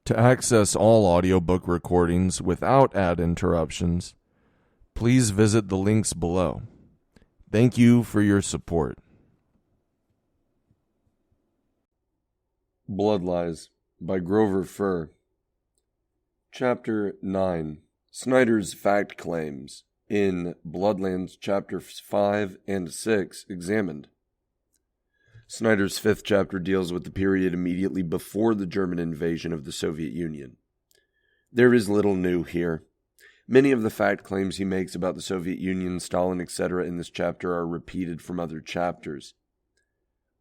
To access all audiobook recordings without ad interruptions, please visit the links below. Thank you for your support. Bloodlands by Grover Furr. Chapter 9. Snyder's Fact Claims in Bloodlands Chapters 5 and 6 examined. Snyder's fifth chapter deals with the period immediately before the German invasion of the Soviet Union. There is little new here. Many of the fact claims he makes about the Soviet Union, Stalin, etc. in this chapter are repeated from other chapters.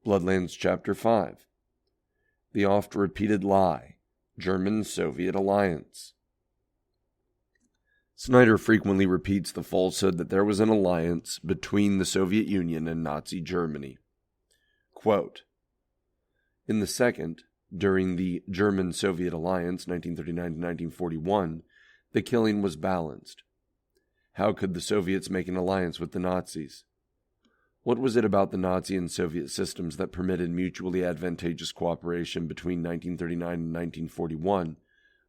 Bloodlands Chapter 5. The oft-repeated lie, German-Soviet alliance. Snyder frequently repeats the falsehood that there was an alliance between the Soviet Union and Nazi Germany. Quote, in the second, during the German-Soviet alliance, 1939 to 1941, the killing was balanced. How could the Soviets make an alliance with the Nazis? What was it about the Nazi and Soviet systems that permitted mutually advantageous cooperation between 1939 and 1941,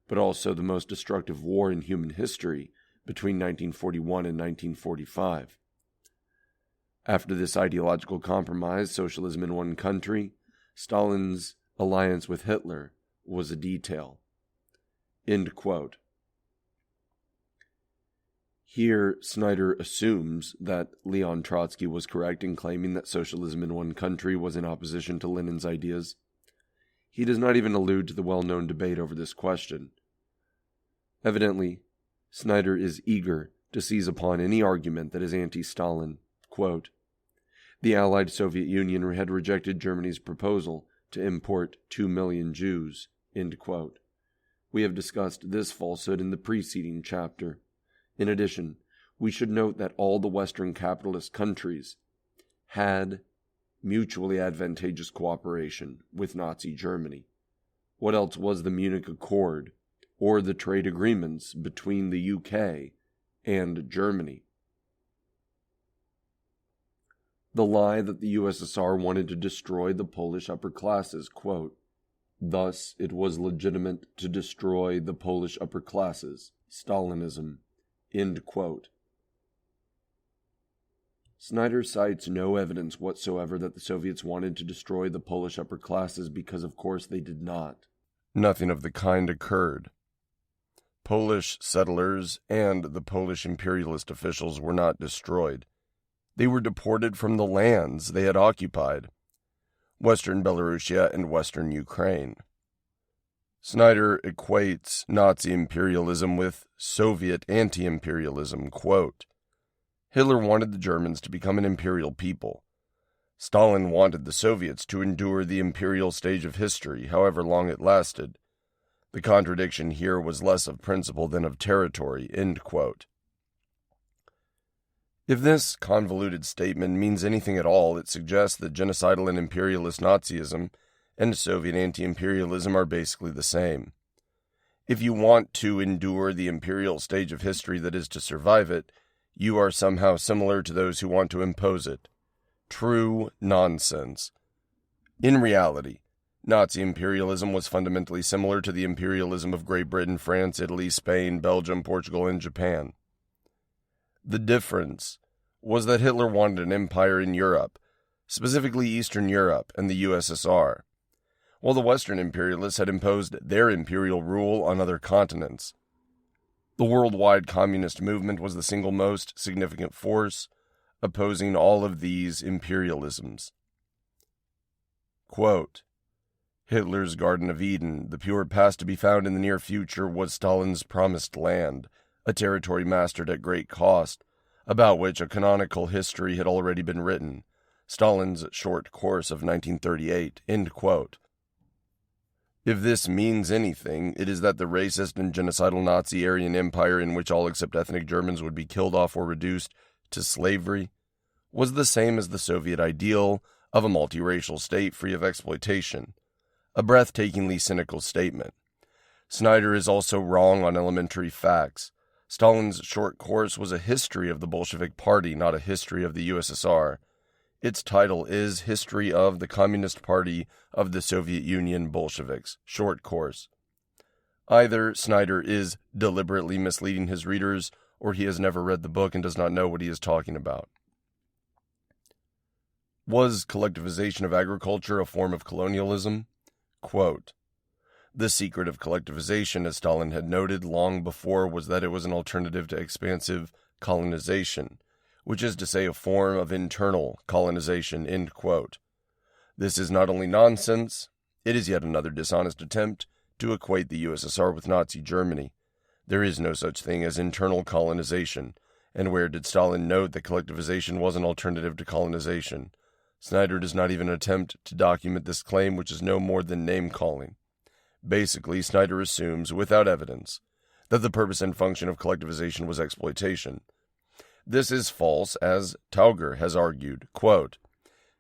but also the most destructive war in human history between 1941 and 1945? After this ideological compromise, socialism in one country, Stalin's alliance with Hitler was a detail. End quote. Here, Snyder assumes that Leon Trotsky was correct in claiming that socialism in one country was in opposition to Lenin's ideas. He does not even allude to the well-known debate over this question. Evidently, Snyder is eager to seize upon any argument that is anti-Stalin. Quote, the Allied Soviet Union had rejected Germany's proposal to import 2 million Jews. End quote. We have discussed this falsehood in the preceding chapter. In addition, we should note that all the Western capitalist countries had mutually advantageous cooperation with Nazi Germany. What else was the Munich Accord or the trade agreements between the UK and Germany? The lie that the USSR wanted to destroy the Polish upper classes, quote, thus it was legitimate to destroy the Polish upper classes, Stalinism, end quote. Snyder cites no evidence whatsoever that the Soviets wanted to destroy the Polish upper classes because, of course, they did not. Nothing of the kind occurred. Polish settlers and the Polish imperialist officials were not destroyed. They were deported from the lands they had occupied, Western Belarusia and Western Ukraine. Snyder equates Nazi imperialism with Soviet anti-imperialism. Quote, Hitler wanted the Germans to become an imperial people. Stalin wanted the Soviets to endure the imperial stage of history, however long it lasted. The contradiction here was less of principle than of territory. End quote. If this convoluted statement means anything at all, it suggests that genocidal and imperialist Nazism and Soviet anti-imperialism are basically the same. If you want to endure the imperial stage of history that is to survive it, you are somehow similar to those who want to impose it. True nonsense. In reality, Nazi imperialism was fundamentally similar to the imperialism of Great Britain, France, Italy, Spain, Belgium, Portugal, and Japan. The difference was that Hitler wanted an empire in Europe, specifically Eastern Europe and the USSR, while the Western imperialists had imposed their imperial rule on other continents. The worldwide communist movement was the single most significant force opposing all of these imperialisms. Quote, Hitler's Garden of Eden, the pure past to be found in the near future, was Stalin's promised land, a territory mastered at great cost, about which a canonical history had already been written, Stalin's short course of 1938, end quote. If this means anything, it is that the racist and genocidal Nazi Aryan Empire in which all except ethnic Germans would be killed off or reduced to slavery was the same as the Soviet ideal of a multiracial state free of exploitation, a breathtakingly cynical statement. Snyder is also wrong on elementary facts. Stalin's short course was a history of the Bolshevik Party, not a history of the USSR. Its title is History of the Communist Party of the Soviet Union Bolsheviks, short course. Either Snyder is deliberately misleading his readers, or he has never read the book and does not know what he is talking about. Was collectivization of agriculture a form of colonialism? Quote, "The secret of collectivization, as Stalin had noted long before, was that it was an alternative to expansive colonization, which is to say a form of internal colonization," end quote. This is not only nonsense, it is yet another dishonest attempt to equate the USSR with Nazi Germany. There is no such thing as internal colonization, and where did Stalin note that collectivization was an alternative to colonization? Snyder does not even attempt to document this claim, which is no more than name-calling. Basically, Snyder assumes, without evidence, that the purpose and function of collectivization was exploitation. This is false, as Tauger has argued. Quote,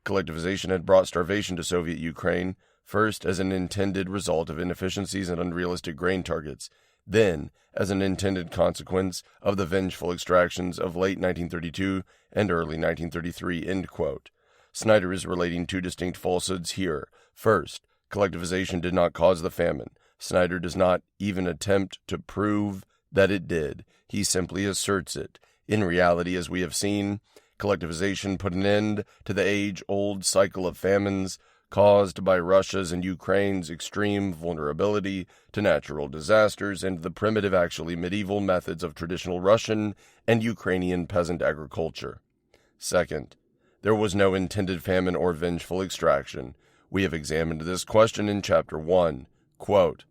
"Collectivization had brought starvation to Soviet Ukraine, first as an intended result of inefficiencies and unrealistic grain targets, then as an intended consequence of the vengeful extractions of late 1932 and early 1933, end quote. Snyder is relating two distinct falsehoods here. First, collectivization did not cause the famine. Snyder does not even attempt to prove that it did. He simply asserts it. In reality, as we have seen, collectivization put an end to the age-old cycle of famines caused by Russia's and Ukraine's extreme vulnerability to natural disasters and the primitive, actually medieval methods of traditional Russian and Ukrainian peasant agriculture. Second, there was no intended famine or vengeful extraction. We have examined this question in Chapter 1. Quote,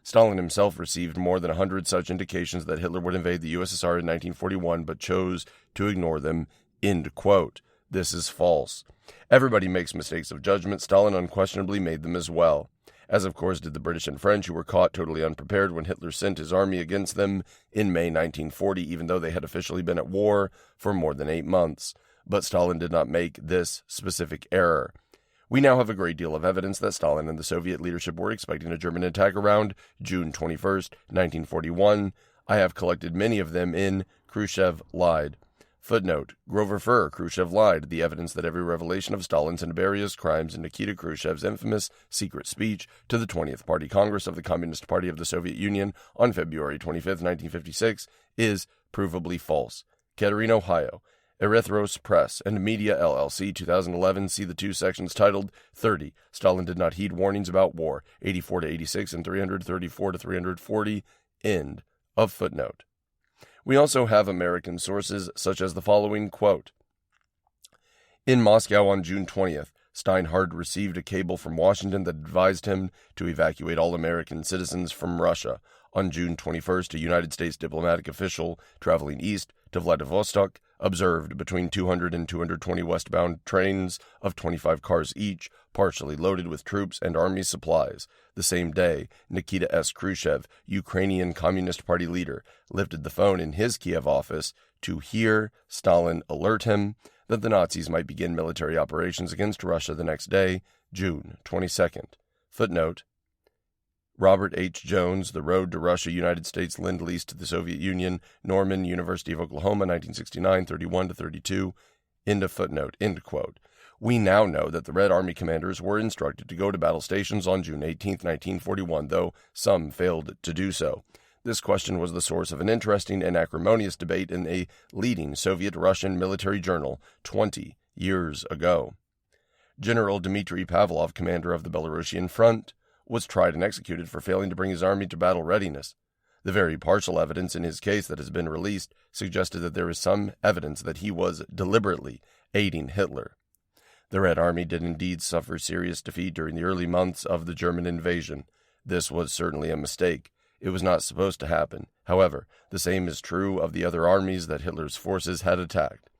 "Stalin himself received more than 100 such indications that Hitler would invade the USSR in 1941, but chose to ignore them," end quote. This is false. Everybody makes mistakes of judgment. Stalin unquestionably made them as well, as of course did the British and French, who were caught totally unprepared when Hitler sent his army against them in May 1940, even though they had officially been at war for more than 8 months. But Stalin did not make this specific error. We now have a great deal of evidence that Stalin and the Soviet leadership were expecting a German attack around June 21st, 1941. I have collected many of them in Khrushchev Lied. Footnote, Grover Furr, Khrushchev Lied, the evidence that every revelation of Stalin's and various crimes in Nikita Khrushchev's infamous secret speech to the 20th Party Congress of the Communist Party of the Soviet Union on February 25, 1956, is provably false. Kettering, Ohio. Erythros Press and Media LLC, 2011. See the two sections titled 30. Stalin did not heed warnings about war, 84 to 86 and 334 to 340. End of footnote. We also have American sources such as the following quote. In Moscow on June 20th, Steinhardt received a cable from Washington that advised him to evacuate all American citizens from Russia. On June 21st, a United States diplomatic official traveling east to Vladivostok observed between 200 and 220 westbound trains of 25 cars each, partially loaded with troops and army supplies. The same day, Nikita S. Khrushchev, Ukrainian Communist Party leader, lifted the phone in his Kiev office to hear Stalin alert him that the Nazis might begin military operations against Russia the next day, June 22nd. Footnote, Robert H. Jones, The Road to Russia, United States Lend-Lease to the Soviet Union, Norman, University of Oklahoma, 1969, 31-32, end of footnote, end quote. We now know that the Red Army commanders were instructed to go to battle stations on June 18, 1941, though some failed to do so. This question was the source of an interesting and acrimonious debate in a leading Soviet-Russian military journal 20 years ago. General Dmitry Pavlov, commander of the Belarusian front, was tried and executed for failing to bring his army to battle readiness. The very partial evidence in his case that has been released suggested that there is some evidence that he was deliberately aiding Hitler. The Red Army did indeed suffer serious defeat during the early months of the German invasion. This was certainly a mistake. It was not supposed to happen. However, the same is true of the other armies that Hitler's forces had attacked.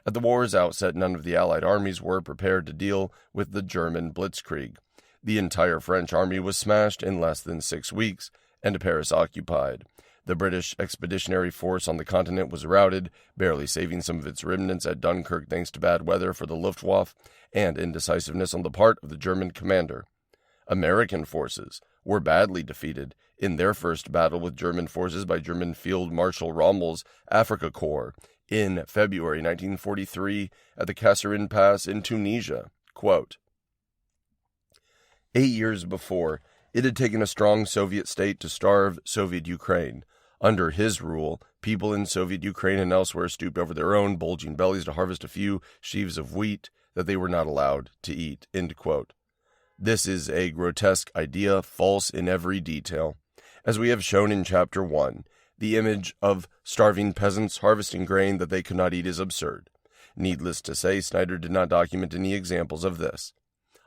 At the war's outset, none of the Allied armies were prepared to deal with the German blitzkrieg. The entire French army was smashed in less than 6 weeks, and Paris occupied. The British expeditionary force on the continent was routed, barely saving some of its remnants at Dunkirk thanks to bad weather for the Luftwaffe and indecisiveness on the part of the German commander. American forces were badly defeated in their first battle with German forces by German Field Marshal Rommel's Afrika Korps in February 1943 at the Kasserine Pass in Tunisia. Quote, 8 years before, It had taken a strong Soviet state to starve Soviet Ukraine. Under his rule, people in Soviet Ukraine and elsewhere stooped over their own bulging bellies to harvest a few sheaves of wheat that they were not allowed to eat." End quote. This is a grotesque idea, false in every detail. As we have shown in Chapter 1, the image of starving peasants harvesting grain that they could not eat is absurd. Needless to say, Snyder did not document any examples of this.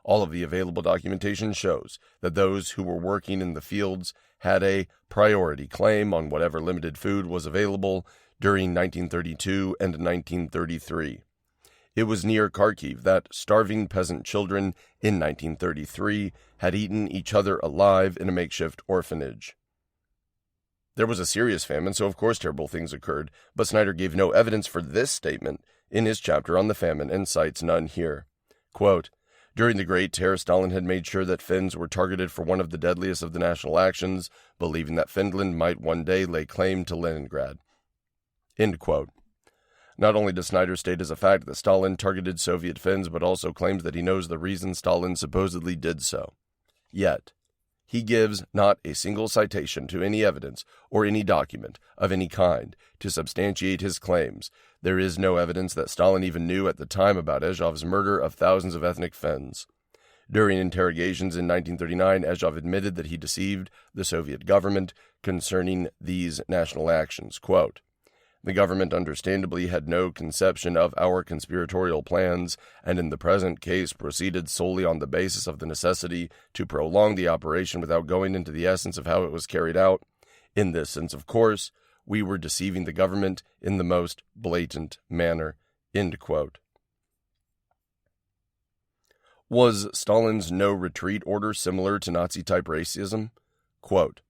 All of the available documentation shows that those who were working in the fields had a priority claim on whatever limited food was available during 1932 and 1933. It was near Kharkiv that starving peasant children in 1933 had eaten each other alive in a makeshift orphanage. There was a serious famine, so of course terrible things occurred, but Snyder gave no evidence for this statement in his chapter on the famine and cites none here. Quote, "During the Great Terror, Stalin had made sure that Finns were targeted for one of the deadliest of the national actions, believing that Finland might one day lay claim to Leningrad." End quote. Not only does Snyder state as a fact that Stalin targeted Soviet Finns, but also claims that he knows the reason Stalin supposedly did so. Yet, he gives not a single citation to any evidence or any document of any kind to substantiate his claims. There is no evidence that Stalin even knew at the time about Azov's murder of thousands of ethnic Finns. During interrogations in 1939, Azov admitted that he deceived the Soviet government concerning these national actions. Quote, "The government understandably had no conception of our conspiratorial plans, and in the present case proceeded solely on the basis of the necessity to prolong the operation without going into the essence of how it was carried out. In this sense, of course, we were deceiving the government in the most blatant manner." End quote. Was Stalin's no-retreat order similar to Nazi-type racism? Quote,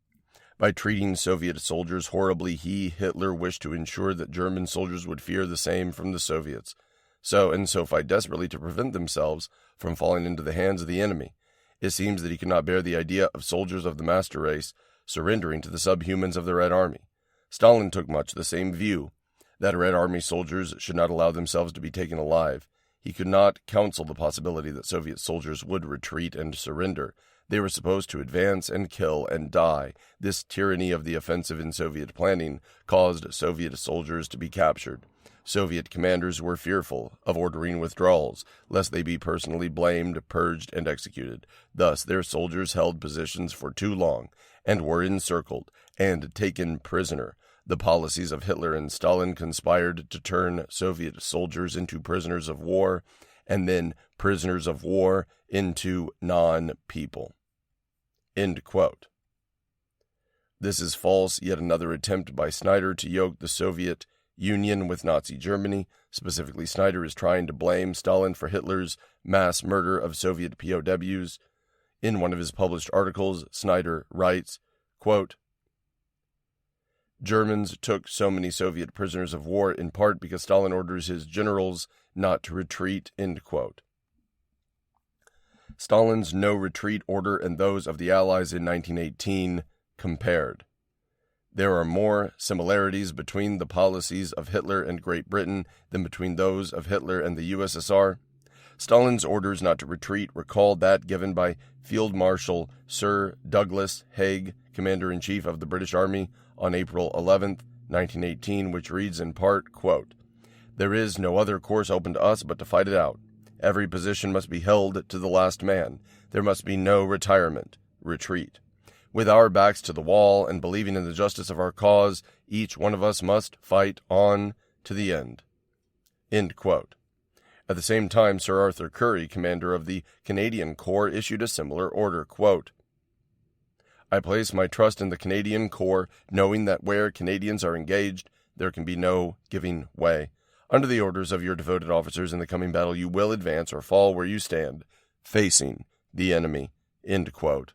"By treating Soviet soldiers horribly, Hitler, wished to ensure that German soldiers would fear the same from the Soviets, so fight desperately to prevent themselves from falling into the hands of the enemy. It seems that he could not bear the idea of soldiers of the master race surrendering to the subhumans of the Red Army. Stalin took much the same view, that Red Army soldiers should not allow themselves to be taken alive. He could not counsel the possibility that Soviet soldiers would retreat and surrender. They were supposed to advance and kill and die. This tyranny of the offensive in Soviet planning caused Soviet soldiers to be captured. Soviet commanders were fearful of ordering withdrawals, lest they be personally blamed, purged, and executed. Thus, their soldiers held positions for too long, and were encircled and taken prisoner. The policies of Hitler and Stalin conspired to turn Soviet soldiers into prisoners of war, and then prisoners of war into non-people." End quote. This is false, yet another attempt by Snyder to yoke the Soviet Union with Nazi Germany. Specifically, Snyder is trying to blame Stalin for Hitler's mass murder of Soviet POWs. In one of his published articles, Snyder writes, quote, "Germans took so many Soviet prisoners of war in part because Stalin orders his generals not to retreat." End quote. Stalin's no-retreat order and those of the Allies in 1918 compared. There are more similarities between the policies of Hitler and Great Britain than between those of Hitler and the USSR. Stalin's orders not to retreat recalled that given by Field Marshal Sir Douglas Haig, Commander-in-Chief of the British Army, on April 11, 1918, which reads in part, quote, "There is no other course open to us but to fight it out. Every position must be held to the last man. There must be no retreat. With our backs to the wall and believing in the justice of our cause, each one of us must fight on to the end." End quote. At the same time, Sir Arthur Currie, commander of the Canadian Corps, issued a similar order, quote, "I place my trust in the Canadian Corps, knowing that where Canadians are engaged, there can be no giving way. Under the orders of your devoted officers in the coming battle, you will advance or fall where you stand, facing the enemy." End quote.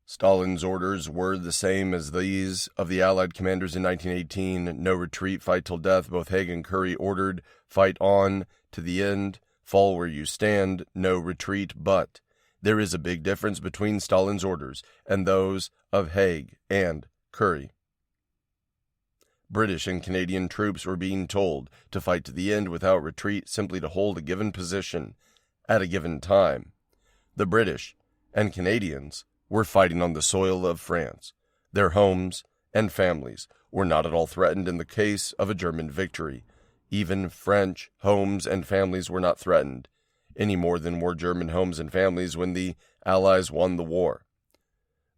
Stalin's orders were the same as these of the Allied commanders in 1918. No retreat, fight till death. Both Haig and Currie ordered, fight on to the end, fall where you stand, no retreat. But there is a big difference between Stalin's orders and those of Haig and Currie. British and Canadian troops were being told to fight to the end without retreat, simply to hold a given position at a given time. The British and Canadians were fighting on the soil of France. Their homes and families were not at all threatened in the case of a German victory. Even French homes and families were not threatened, any more than were German homes and families when the Allies won the war.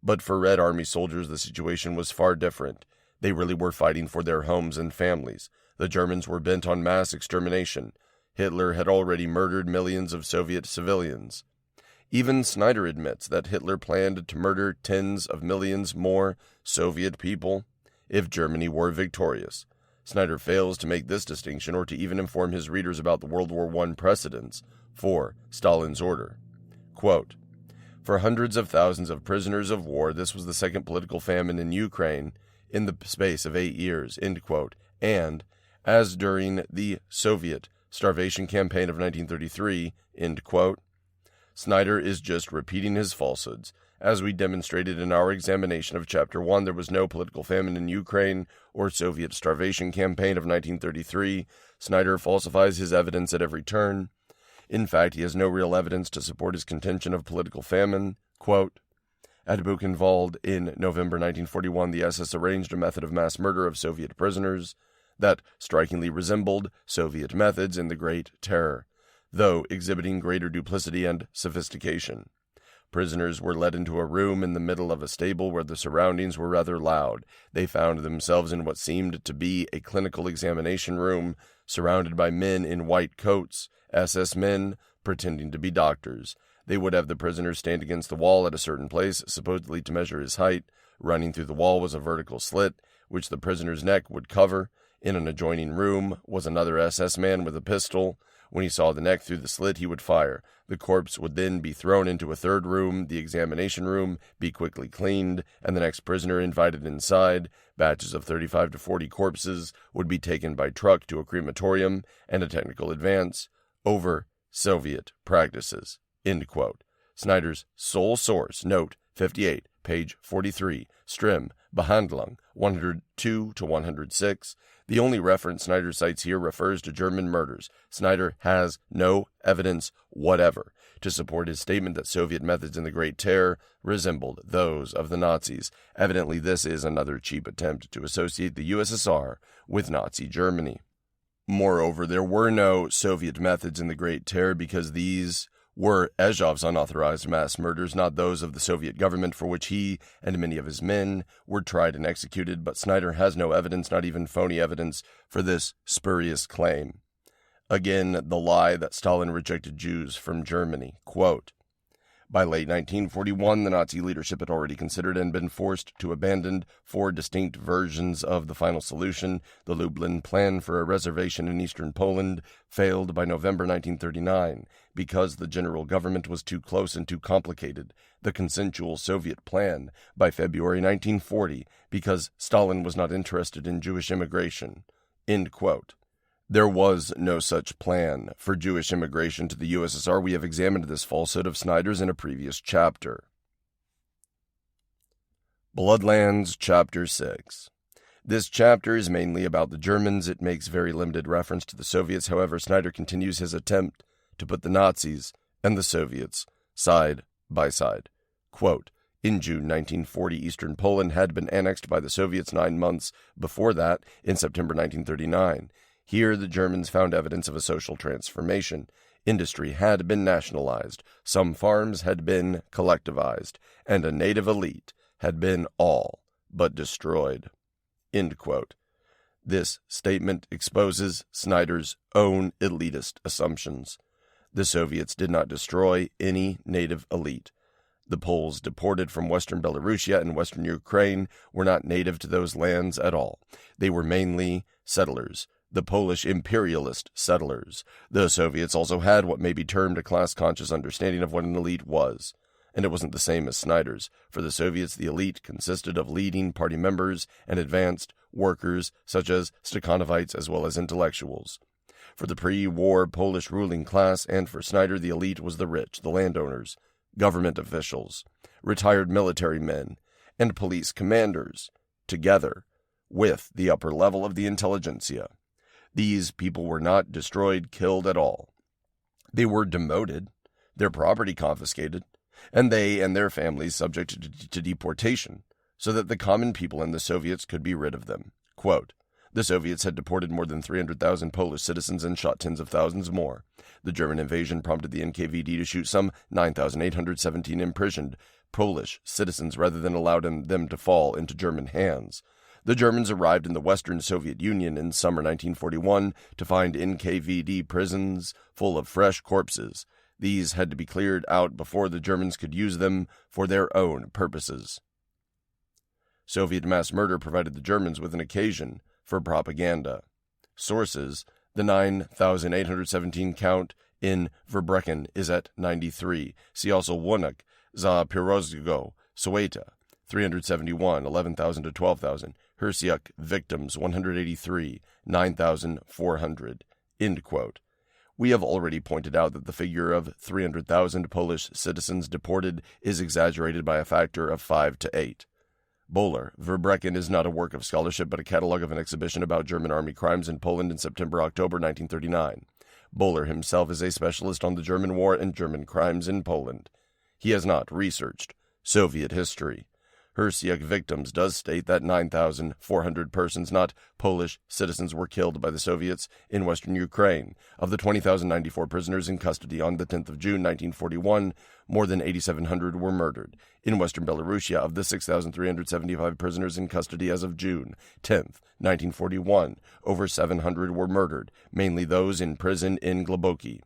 But for Red Army soldiers, the situation was far different. They really were fighting for their homes and families. The Germans were bent on mass extermination. Hitler had already murdered millions of Soviet civilians. Even Snyder admits that Hitler planned to murder tens of millions more Soviet people if Germany were victorious. Snyder fails to make this distinction or to even inform his readers about the World War I precedents for Stalin's order. Quote, "For hundreds of thousands of prisoners of war, this was the second political famine in Ukraine in the space of 8 years," end quote. And, as during the Soviet starvation campaign of 1933, end quote. Snyder is just repeating his falsehoods. As we demonstrated in our examination of Chapter 1, there was no political famine in Ukraine or Soviet starvation campaign of 1933. Snyder falsifies his evidence at every turn. In fact, he has no real evidence to support his contention of political famine. Quote, "At Buchenwald in November 1941, the SS arranged a method of mass murder of Soviet prisoners that strikingly resembled Soviet methods in the Great Terror, though exhibiting greater duplicity and sophistication. Prisoners were led into a room in the middle of a stable where the surroundings were rather loud. They found themselves in what seemed to be a clinical examination room, surrounded by men in white coats, SS men pretending to be doctors. They would have the prisoner stand against the wall at a certain place, supposedly to measure his height. Running through the wall was a vertical slit, which the prisoner's neck would cover. In an adjoining room was another SS man with a pistol. When he saw the neck through the slit, he would fire. The corpse would then be thrown into a third room, the examination room, be quickly cleaned, and the next prisoner invited inside. Batches of 35 to 40 corpses would be taken by truck to a crematorium and a technical advance over Soviet practices." End quote. Snyder's sole source, note 58, page 43, Strim, Behandlung, 102 to 106. The only reference Snyder cites here refers to German murders. Snyder has no evidence whatever to support his statement that Soviet methods in the Great Terror resembled those of the Nazis. Evidently, this is another cheap attempt to associate the USSR with Nazi Germany. Moreover, there were no Soviet methods in the Great Terror because these were Ezhov's unauthorized mass murders, not those of the Soviet government, for which he and many of his men were tried and executed. But Snyder has no evidence, not even phony evidence, for this spurious claim. Again, the lie that Stalin rejected Jews from Germany. Quote, "By late 1941, the Nazi leadership had already considered and been forced to abandon 4 distinct versions of the final solution. The Lublin plan for a reservation in eastern Poland failed by November 1939 because the general government was too close and too complicated. The consensual Soviet plan by February 1940 because Stalin was not interested in Jewish immigration." End quote. There was no such plan for Jewish immigration to the USSR. We have examined this falsehood of Snyder's in a previous chapter. Bloodlands, Chapter 6. This chapter is mainly about the Germans. It makes very limited reference to the Soviets. However, Snyder continues his attempt to put the Nazis and the Soviets side by side. Quote, "In June 1940, Eastern Poland had been annexed by the Soviets 9 months before that, in September 1939. Here the Germans found evidence of a social transformation. Industry had been nationalized, some farms had been collectivized, and a native elite had been all but destroyed." End quote. This statement exposes Snyder's own elitist assumptions. The Soviets did not destroy any native elite. The Poles deported from western Belarusia and western Ukraine were not native to those lands at all. They were mainly settlers. The Polish imperialist settlers. The Soviets also had what may be termed a class-conscious understanding of what an elite was, and it wasn't the same as Snyder's. For the Soviets, the elite consisted of leading party members and advanced workers, such as Stakhanovites as well as intellectuals. For the pre-war Polish ruling class, and for Snyder, the elite was the rich, the landowners, government officials, retired military men, and police commanders, together with the upper level of the intelligentsia. These people were not destroyed, killed at all. They were demoted, their property confiscated, and they and their families subjected to deportation, so that the common people and the Soviets could be rid of them. Quote, the Soviets had deported more than 300,000 Polish citizens and shot tens of thousands more. The German invasion prompted the NKVD to shoot some 9,817 imprisoned Polish citizens rather than allow them to fall into German hands. The Germans arrived in the Western Soviet Union in summer 1941 to find NKVD prisons full of fresh corpses. These had to be cleared out before the Germans could use them for their own purposes. Soviet mass murder provided the Germans with an occasion for propaganda. Sources: the 9,817 count in Verbrechen is at 93. See also Wonak, za Pirozgo, Soeta, 371, 11,000 to 12,000. Hersiuk victims, 183, 9,400. End quote. We have already pointed out that the figure of 300,000 Polish citizens deported is exaggerated by a factor of 5 to 8. Böhler, Verbrechen is not a work of scholarship but a catalogue of an exhibition about German army crimes in Poland in September-October 1939. Böhler himself is a specialist on the German war and German crimes in Poland. He has not researched Soviet history. Hersiuk victims does state that 9,400 persons, not Polish citizens, were killed by the Soviets in western Ukraine. Of the 20,094 prisoners in custody on the 10th of June 1941, more than 8,700 were murdered. In western Belarusia, of the 6,375 prisoners in custody as of June 10th, 1941, over 700 were murdered, mainly those in prison in Globoki.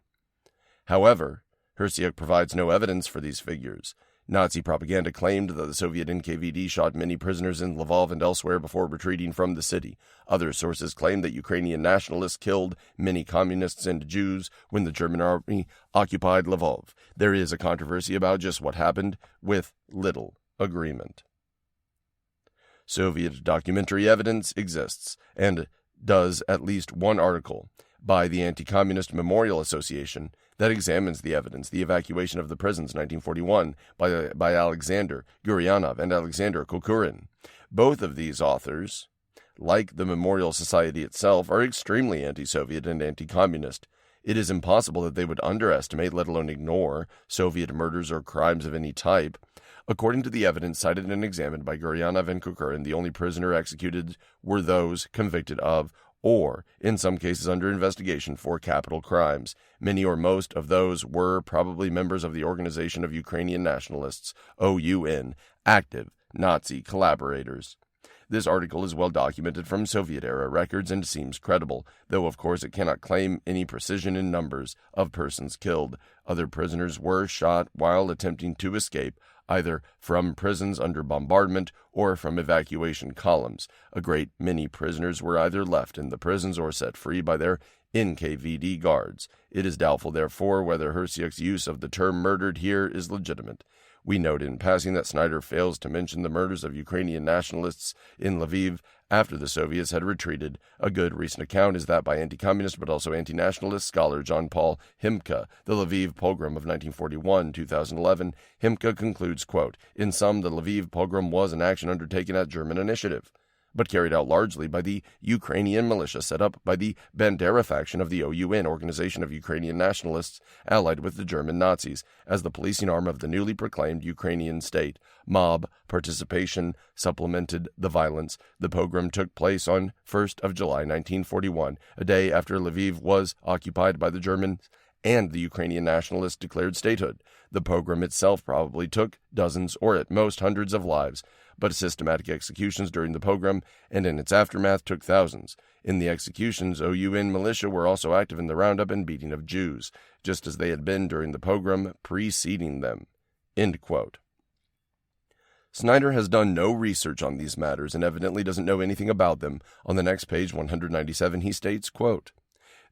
However, Hersiuk provides no evidence for these figures. Nazi propaganda claimed that the Soviet NKVD shot many prisoners in Lvov and elsewhere before retreating from the city. Other sources claim that Ukrainian nationalists killed many communists and Jews when the German army occupied Lvov. There is a controversy about just what happened, with little agreement. Soviet documentary evidence exists, and does at least one article by the Anti-Communist Memorial Association that examines the evidence, the evacuation of the prisons, 1941, by Alexander Guryanov and Alexander Kokurin. Both of these authors, like the Memorial Society itself, are extremely anti-Soviet and anti-communist. It is impossible that they would underestimate, let alone ignore, Soviet murders or crimes of any type. According to the evidence cited and examined by Guryanov and Kokurin, the only prisoner executed were those convicted of, or, in some cases under investigation for, capital crimes. Many or most of those were probably members of the Organization of Ukrainian Nationalists, OUN, active Nazi collaborators. This article is well documented from Soviet-era records and seems credible, though of course it cannot claim any precision in numbers of persons killed. Other prisoners were shot while attempting to escape, either from prisons under bombardment or from evacuation columns. A great many prisoners were either left in the prisons or set free by their NKVD guards. It is doubtful, therefore, whether Hersiuk's use of the term murdered here is legitimate. We note in passing that Snyder fails to mention the murders of Ukrainian nationalists in Lviv after the Soviets had retreated. A good recent account is that by anti-communist but also anti-nationalist scholar John Paul Himka, the Lviv pogrom of 1941-2011. Himka concludes, quote, in sum, the Lviv pogrom was an action undertaken at German initiative, but carried out largely by the Ukrainian militia set up by the Bandera faction of the OUN, Organization of Ukrainian Nationalists, allied with the German Nazis, as the policing arm of the newly proclaimed Ukrainian state. Mob participation supplemented the violence. The pogrom took place on 1st of July 1941, a day after Lviv was occupied by the Germans and the Ukrainian nationalists declared statehood. The pogrom itself probably took dozens or at most hundreds of lives, but systematic executions during the pogrom and in its aftermath took thousands. In the executions, OUN militia were also active in the roundup and beating of Jews, just as they had been during the pogrom preceding them. End quote. Snyder has done no research on these matters and evidently doesn't know anything about them. On the next page, 197, he states, quote,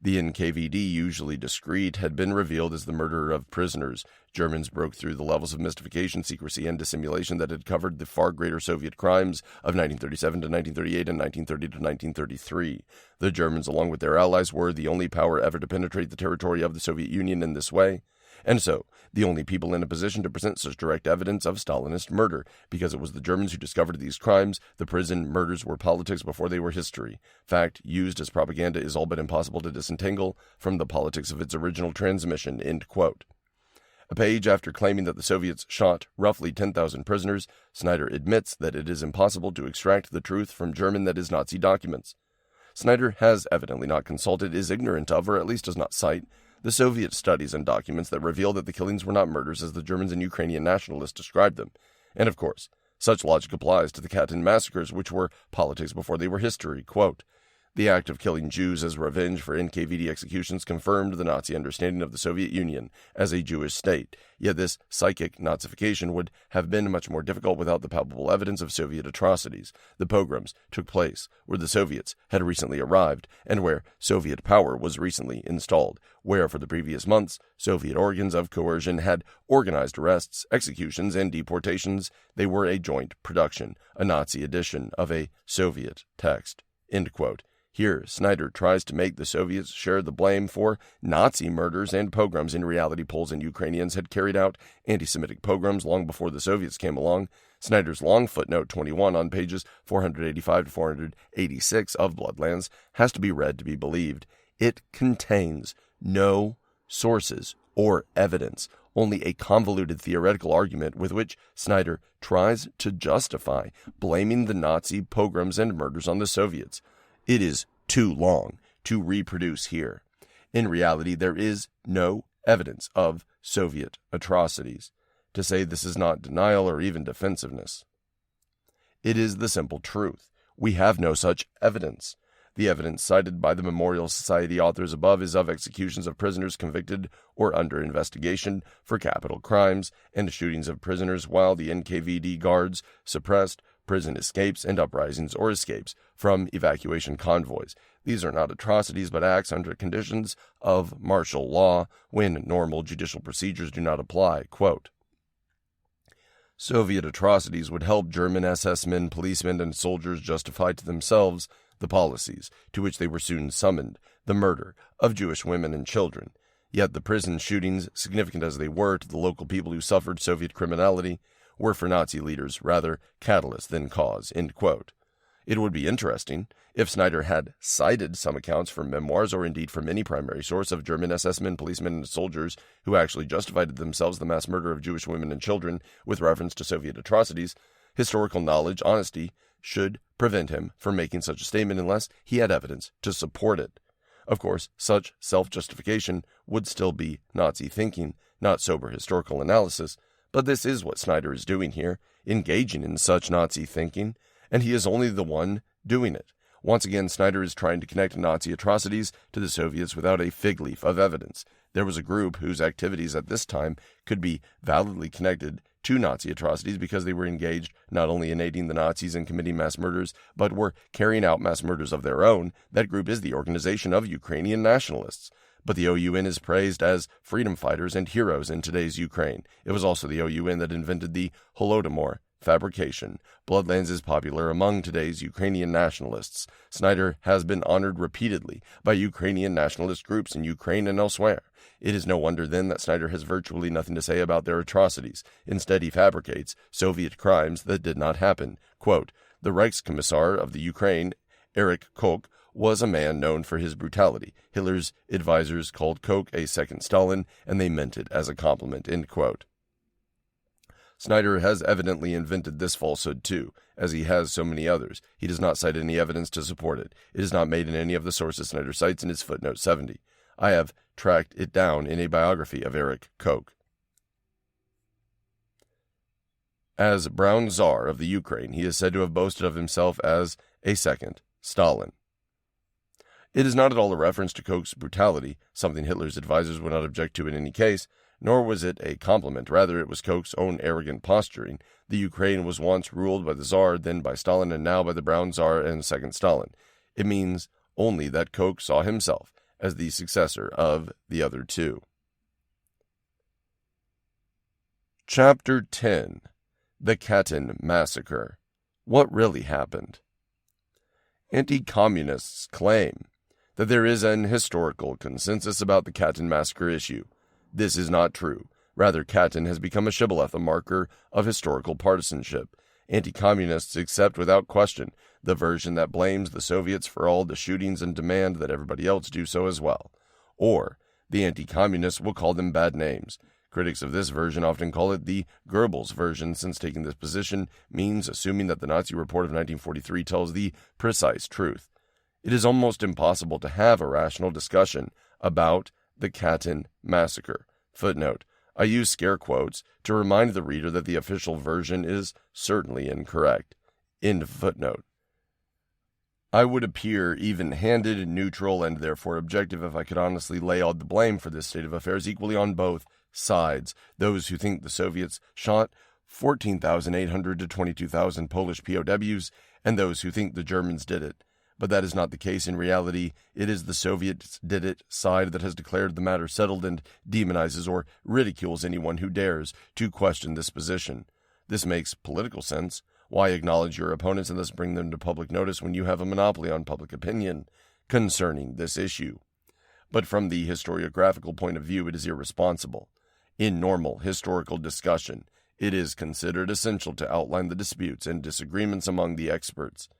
the NKVD, usually discreet, had been revealed as the murderer of prisoners. Germans broke through the levels of mystification, secrecy, and dissimulation that had covered the far greater Soviet crimes of 1937 to 1938 and 1930 to 1933. The Germans, along with their allies, were the only power ever to penetrate the territory of the Soviet Union in this way, and so the only people in a position to present such direct evidence of Stalinist murder, because it was the Germans who discovered these crimes. The prison murders were politics before they were history. Fact used as propaganda is all but impossible to disentangle from the politics of its original transmission. End quote. A page after claiming that the Soviets shot roughly 10,000 prisoners, Snyder admits that it is impossible to extract the truth from German, that is, Nazi documents. Snyder has evidently not consulted, is ignorant of, or at least does not cite, the Soviet studies and documents that reveal that the killings were not murders as the Germans and Ukrainian nationalists described them. And of course, such logic applies to the Katyn massacres, which were politics before they were history. Quote, "The act of killing Jews as revenge for NKVD executions confirmed the Nazi understanding of the Soviet Union as a Jewish state. Yet this psychic Nazification would have been much more difficult without the palpable evidence of Soviet atrocities. The pogroms took place where the Soviets had recently arrived and where Soviet power was recently installed, where for the previous months Soviet organs of coercion had organized arrests, executions, and deportations. They were a joint production, a Nazi edition of a Soviet text." End quote. Here, Snyder tries to make the Soviets share the blame for Nazi murders and pogroms. In reality, Poles and Ukrainians had carried out anti-Semitic pogroms long before the Soviets came along. Snyder's long footnote 21 on pages 485 to 486 of Bloodlands has to be read to be believed. It contains no sources or evidence, only a convoluted theoretical argument with which Snyder tries to justify blaming the Nazi pogroms and murders on the Soviets. It is too long to reproduce here. In reality, there is no evidence of Soviet atrocities. To say this is not denial or even defensiveness. It is the simple truth. We have no such evidence. The evidence cited by the Memorial Society authors above is of executions of prisoners convicted or under investigation for capital crimes and shootings of prisoners, while the NKVD guards suppressed prison escapes and uprisings or escapes from evacuation convoys. These are not atrocities, but acts under conditions of martial law when normal judicial procedures do not apply. Quote, "Soviet atrocities would help German SS men, policemen, and soldiers justify to themselves the policies to which they were soon summoned, the murder of Jewish women and children. Yet the prison shootings, significant as they were to the local people who suffered Soviet criminality, were for Nazi leaders rather catalyst than cause." End quote. It would be interesting if Snyder had cited some accounts from memoirs or indeed from any primary source of German SS men, policemen, and soldiers who actually justified themselves the mass murder of Jewish women and children with reference to Soviet atrocities. Historical knowledge, honesty, should prevent him from making such a statement unless he had evidence to support it. Of course, such self-justification would still be Nazi thinking, not sober historical analysis, but this is what Snyder is doing here, engaging in such Nazi thinking, and he is only the one doing it. Once again, Snyder is trying to connect Nazi atrocities to the Soviets without a fig leaf of evidence. There was a group whose activities at this time could be validly connected to Nazi atrocities because they were engaged not only in aiding the Nazis and committing mass murders, but were carrying out mass murders of their own. That group is the Organization of Ukrainian Nationalists. But the OUN is praised as freedom fighters and heroes in today's Ukraine. It was also the OUN that invented the Holodomor fabrication. Bloodlands is popular among today's Ukrainian nationalists. Snyder has been honored repeatedly by Ukrainian nationalist groups in Ukraine and elsewhere. It is no wonder then that Snyder has virtually nothing to say about their atrocities. Instead, he fabricates Soviet crimes that did not happen. Quote, "The Reichskommissar of the Ukraine, Erich Koch, was a man known for his brutality. Hitler's advisors called Koch a second Stalin, and they meant it as a compliment." End quote. Snyder has evidently invented this falsehood too, as he has so many others. He does not cite any evidence to support it. It is not made in any of the sources Snyder cites in his footnote 70. I have tracked it down in a biography of Erich Koch. As Brown Tsar of the Ukraine, he is said to have boasted of himself as a second Stalin. It is not at all a reference to Koch's brutality, something Hitler's advisors would not object to in any case, nor was it a compliment. Rather, it was Koch's own arrogant posturing. The Ukraine was once ruled by the Tsar, then by Stalin, and now by the Brown Tsar and second Stalin. It means only that Koch saw himself as the successor of the other two. Chapter 10. The Katyn Massacre. What really happened? Anti-communists claim that there is an historical consensus about the Katyn massacre issue. This is not true. Rather, Katyn has become a shibboleth, a marker of historical partisanship. Anti-communists accept without question the version that blames the Soviets for all the shootings and demand that everybody else do so as well. Or, the anti-communists will call them bad names. Critics of this version often call it the Goebbels version, since taking this position means assuming that the Nazi report of 1943 tells the precise truth. It is almost impossible to have a rational discussion about the Katyn massacre. Footnote. I use scare quotes to remind the reader that the official version is certainly incorrect. End of footnote. I would appear even-handed, neutral, and therefore objective if I could honestly lay all the blame for this state of affairs equally on both sides. Those who think the Soviets shot 14,800 to 22,000 Polish POWs, and those who think the Germans did it. But that is not the case. In reality, it is the Soviets did it side that has declared the matter settled and demonizes or ridicules anyone who dares to question this position. This makes political sense. Why acknowledge your opponents and thus bring them to public notice when you have a monopoly on public opinion concerning this issue? But from the historiographical point of view, it is irresponsible. In normal historical discussion, it is considered essential to outline the disputes and disagreements among the experts.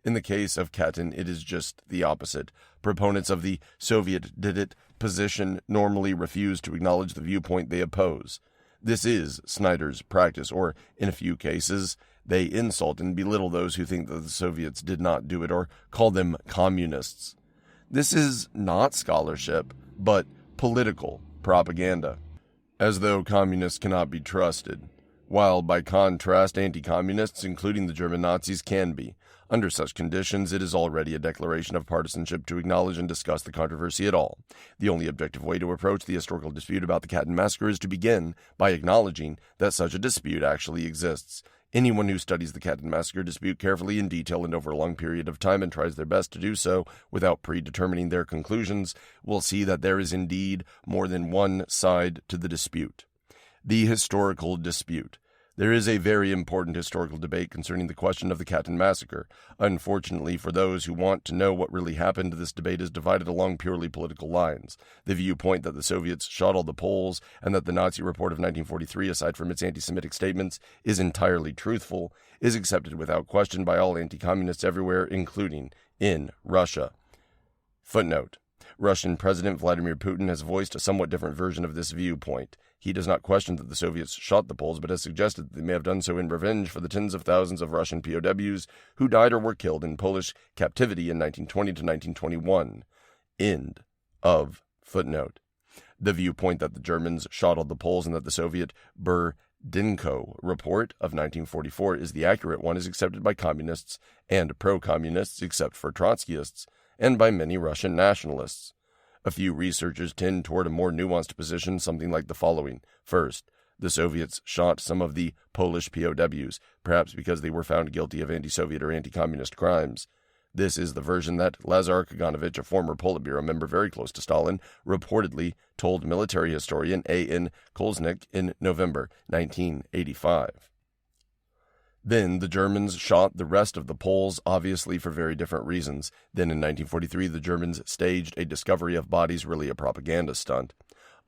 In the case of Katyn, it is just the opposite. Proponents of the Soviet did it position normally refuse to acknowledge the viewpoint they oppose. This is Snyder's practice, or in a few cases, they insult and belittle those who think that the Soviets did not do it or call them communists. This is not scholarship, but political propaganda, as though communists cannot be trusted, while by contrast anti-communists, including the German Nazis, can be. Under such conditions, it is already a declaration of partisanship to acknowledge and discuss the controversy at all. The only objective way to approach the historical dispute about the Katyn massacre is to begin by acknowledging that such a dispute actually exists. Anyone who studies the Katyn massacre dispute carefully in detail and over a long period of time and tries their best to do so without predetermining their conclusions will see that there is indeed more than one side to the dispute. The historical dispute. There is a very important historical debate concerning the question of the Katyn massacre. Unfortunately, for those who want to know what really happened, this debate is divided along purely political lines. The viewpoint that the Soviets shot all the Poles and that the Nazi report of 1943, aside from its anti-Semitic statements, is entirely truthful, is accepted without question by all anti-communists everywhere, including in Russia. Footnote. Russian President Vladimir Putin has voiced a somewhat different version of this viewpoint. He does not question that the Soviets shot the Poles, but has suggested that they may have done so in revenge for the tens of thousands of Russian POWs who died or were killed in Polish captivity in 1920 to 1921. End of footnote. The viewpoint that the Germans shot all the Poles and that the Soviet Burdinko report of 1944 is the accurate one is accepted by communists and pro-communists, except for Trotskyists, and by many Russian nationalists. A few researchers tend toward a more nuanced position, something like the following. First, the Soviets shot some of the Polish POWs, perhaps because they were found guilty of anti-Soviet or anti-communist crimes. This is the version that Lazar Kaganovich, a former Politburo member very close to Stalin, reportedly told military historian A.N. Kolznik in November 1985. Then the Germans shot the rest of the Poles, obviously for very different reasons. Then in 1943, the Germans staged a discovery of bodies, really a propaganda stunt,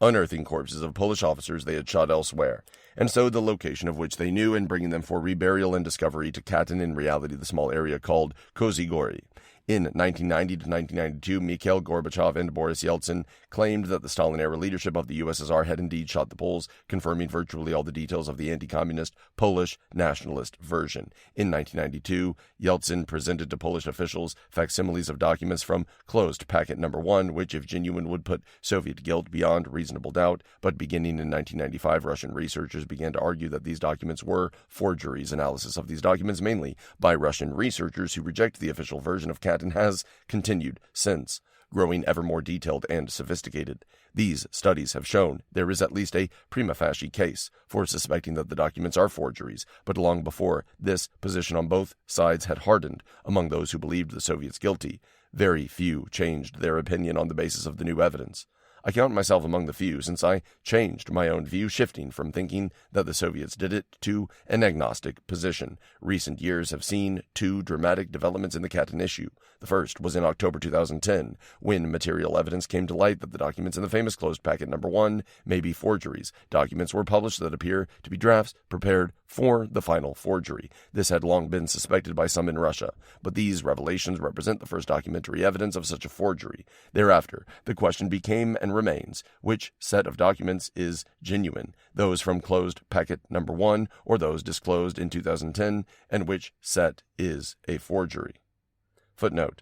unearthing corpses of Polish officers they had shot elsewhere, and so the location of which they knew, and bringing them for reburial and discovery to Katyn, in reality the small area called Kozygori. In 1990 to 1992, Mikhail Gorbachev and Boris Yeltsin claimed that the Stalin-era leadership of the USSR had indeed shot the Poles, confirming virtually all the details of the anti-communist Polish nationalist version. In 1992, Yeltsin presented to Polish officials facsimiles of documents from closed packet number 1, which, if genuine, would put Soviet guilt beyond reasonable doubt, but beginning in 1995, Russian researchers began to argue that these documents were forgeries. Analysis of these documents, mainly by Russian researchers who reject the official version of Katyn, has continued since, growing ever more detailed and sophisticated. These studies have shown there is at least a prima facie case for suspecting that the documents are forgeries, but long before this, position on both sides had hardened among those who believed the Soviets guilty. Very few changed their opinion on the basis of the new evidence. I count myself among the few, since I changed my own view, shifting from thinking that the Soviets did it to an agnostic position. Recent years have seen two dramatic developments in the Katyn issue. The first was in October 2010, when material evidence came to light that the documents in the famous closed packet number 1 may be forgeries. Documents were published that appear to be drafts prepared for the final forgery. This had long been suspected by some in Russia, but these revelations represent the first documentary evidence of such a forgery. Thereafter, the question became and remains, which set of documents is genuine, those from closed packet number 1 or those disclosed in 2010, and which set is a forgery. Footnote.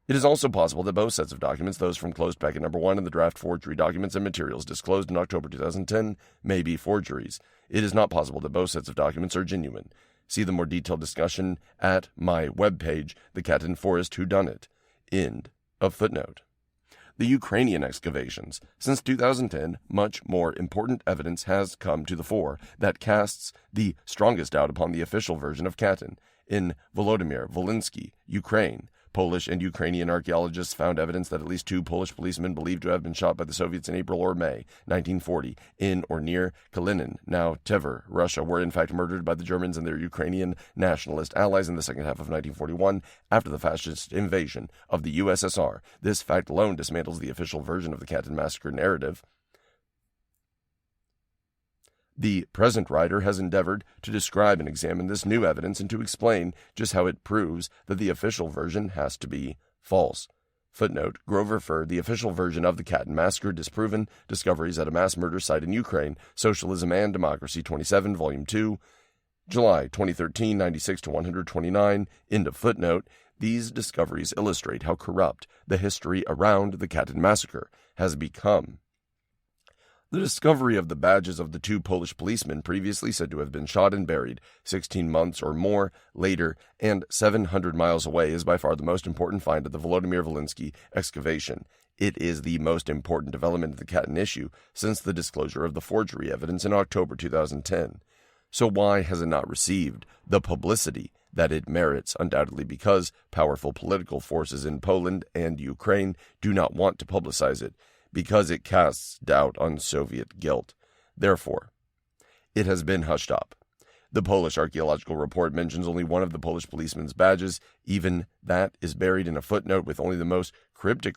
It is also possible that both sets of documents, those from closed packet number 1 and the draft forgery documents and materials disclosed in October 2010, may be forgeries. It is not possible that both sets of documents are genuine. See the more detailed discussion at my webpage, The Katyn Forest Whodunit. End of footnote. The Ukrainian excavations. Since 2010, much more important evidence has come to the fore that casts the strongest doubt upon the official version of Katyn. In Volodymyr Volynski, Ukraine, Polish and Ukrainian archaeologists found evidence that at least 2 Polish policemen believed to have been shot by the Soviets in April or May 1940 in or near Kalinin, now Tver, Russia, were in fact murdered by the Germans and their Ukrainian nationalist allies in the second half of 1941 after the fascist invasion of the USSR. This fact alone dismantles the official version of the Katyn massacre narrative. The present writer has endeavored to describe and examine this new evidence and to explain just how it proves that the official version has to be false. Footnote, Grover Furr, The Official Version of the Katyn Massacre, Disproven, Discoveries at a Mass Murder Site in Ukraine, Socialism and Democracy, 27, Volume 2, July 2013, 96-129, end of footnote. These discoveries illustrate how corrupt the history around the Katyn Massacre has become. The discovery of the badges of the 2 Polish policemen previously said to have been shot and buried 16 months or more later and 700 miles away is by far the most important find of the Volodymyr Volynski excavation. It is the most important development of the Katyn issue since the disclosure of the forgery evidence in October 2010. So why has it not received the publicity that it merits? Undoubtedly because powerful political forces in Poland and Ukraine do not want to publicize it, because it casts doubt on Soviet guilt. Therefore, it has been hushed up. The Polish archaeological report mentions only one of the Polish policemen's badges. Even that is buried in a footnote with only the most cryptic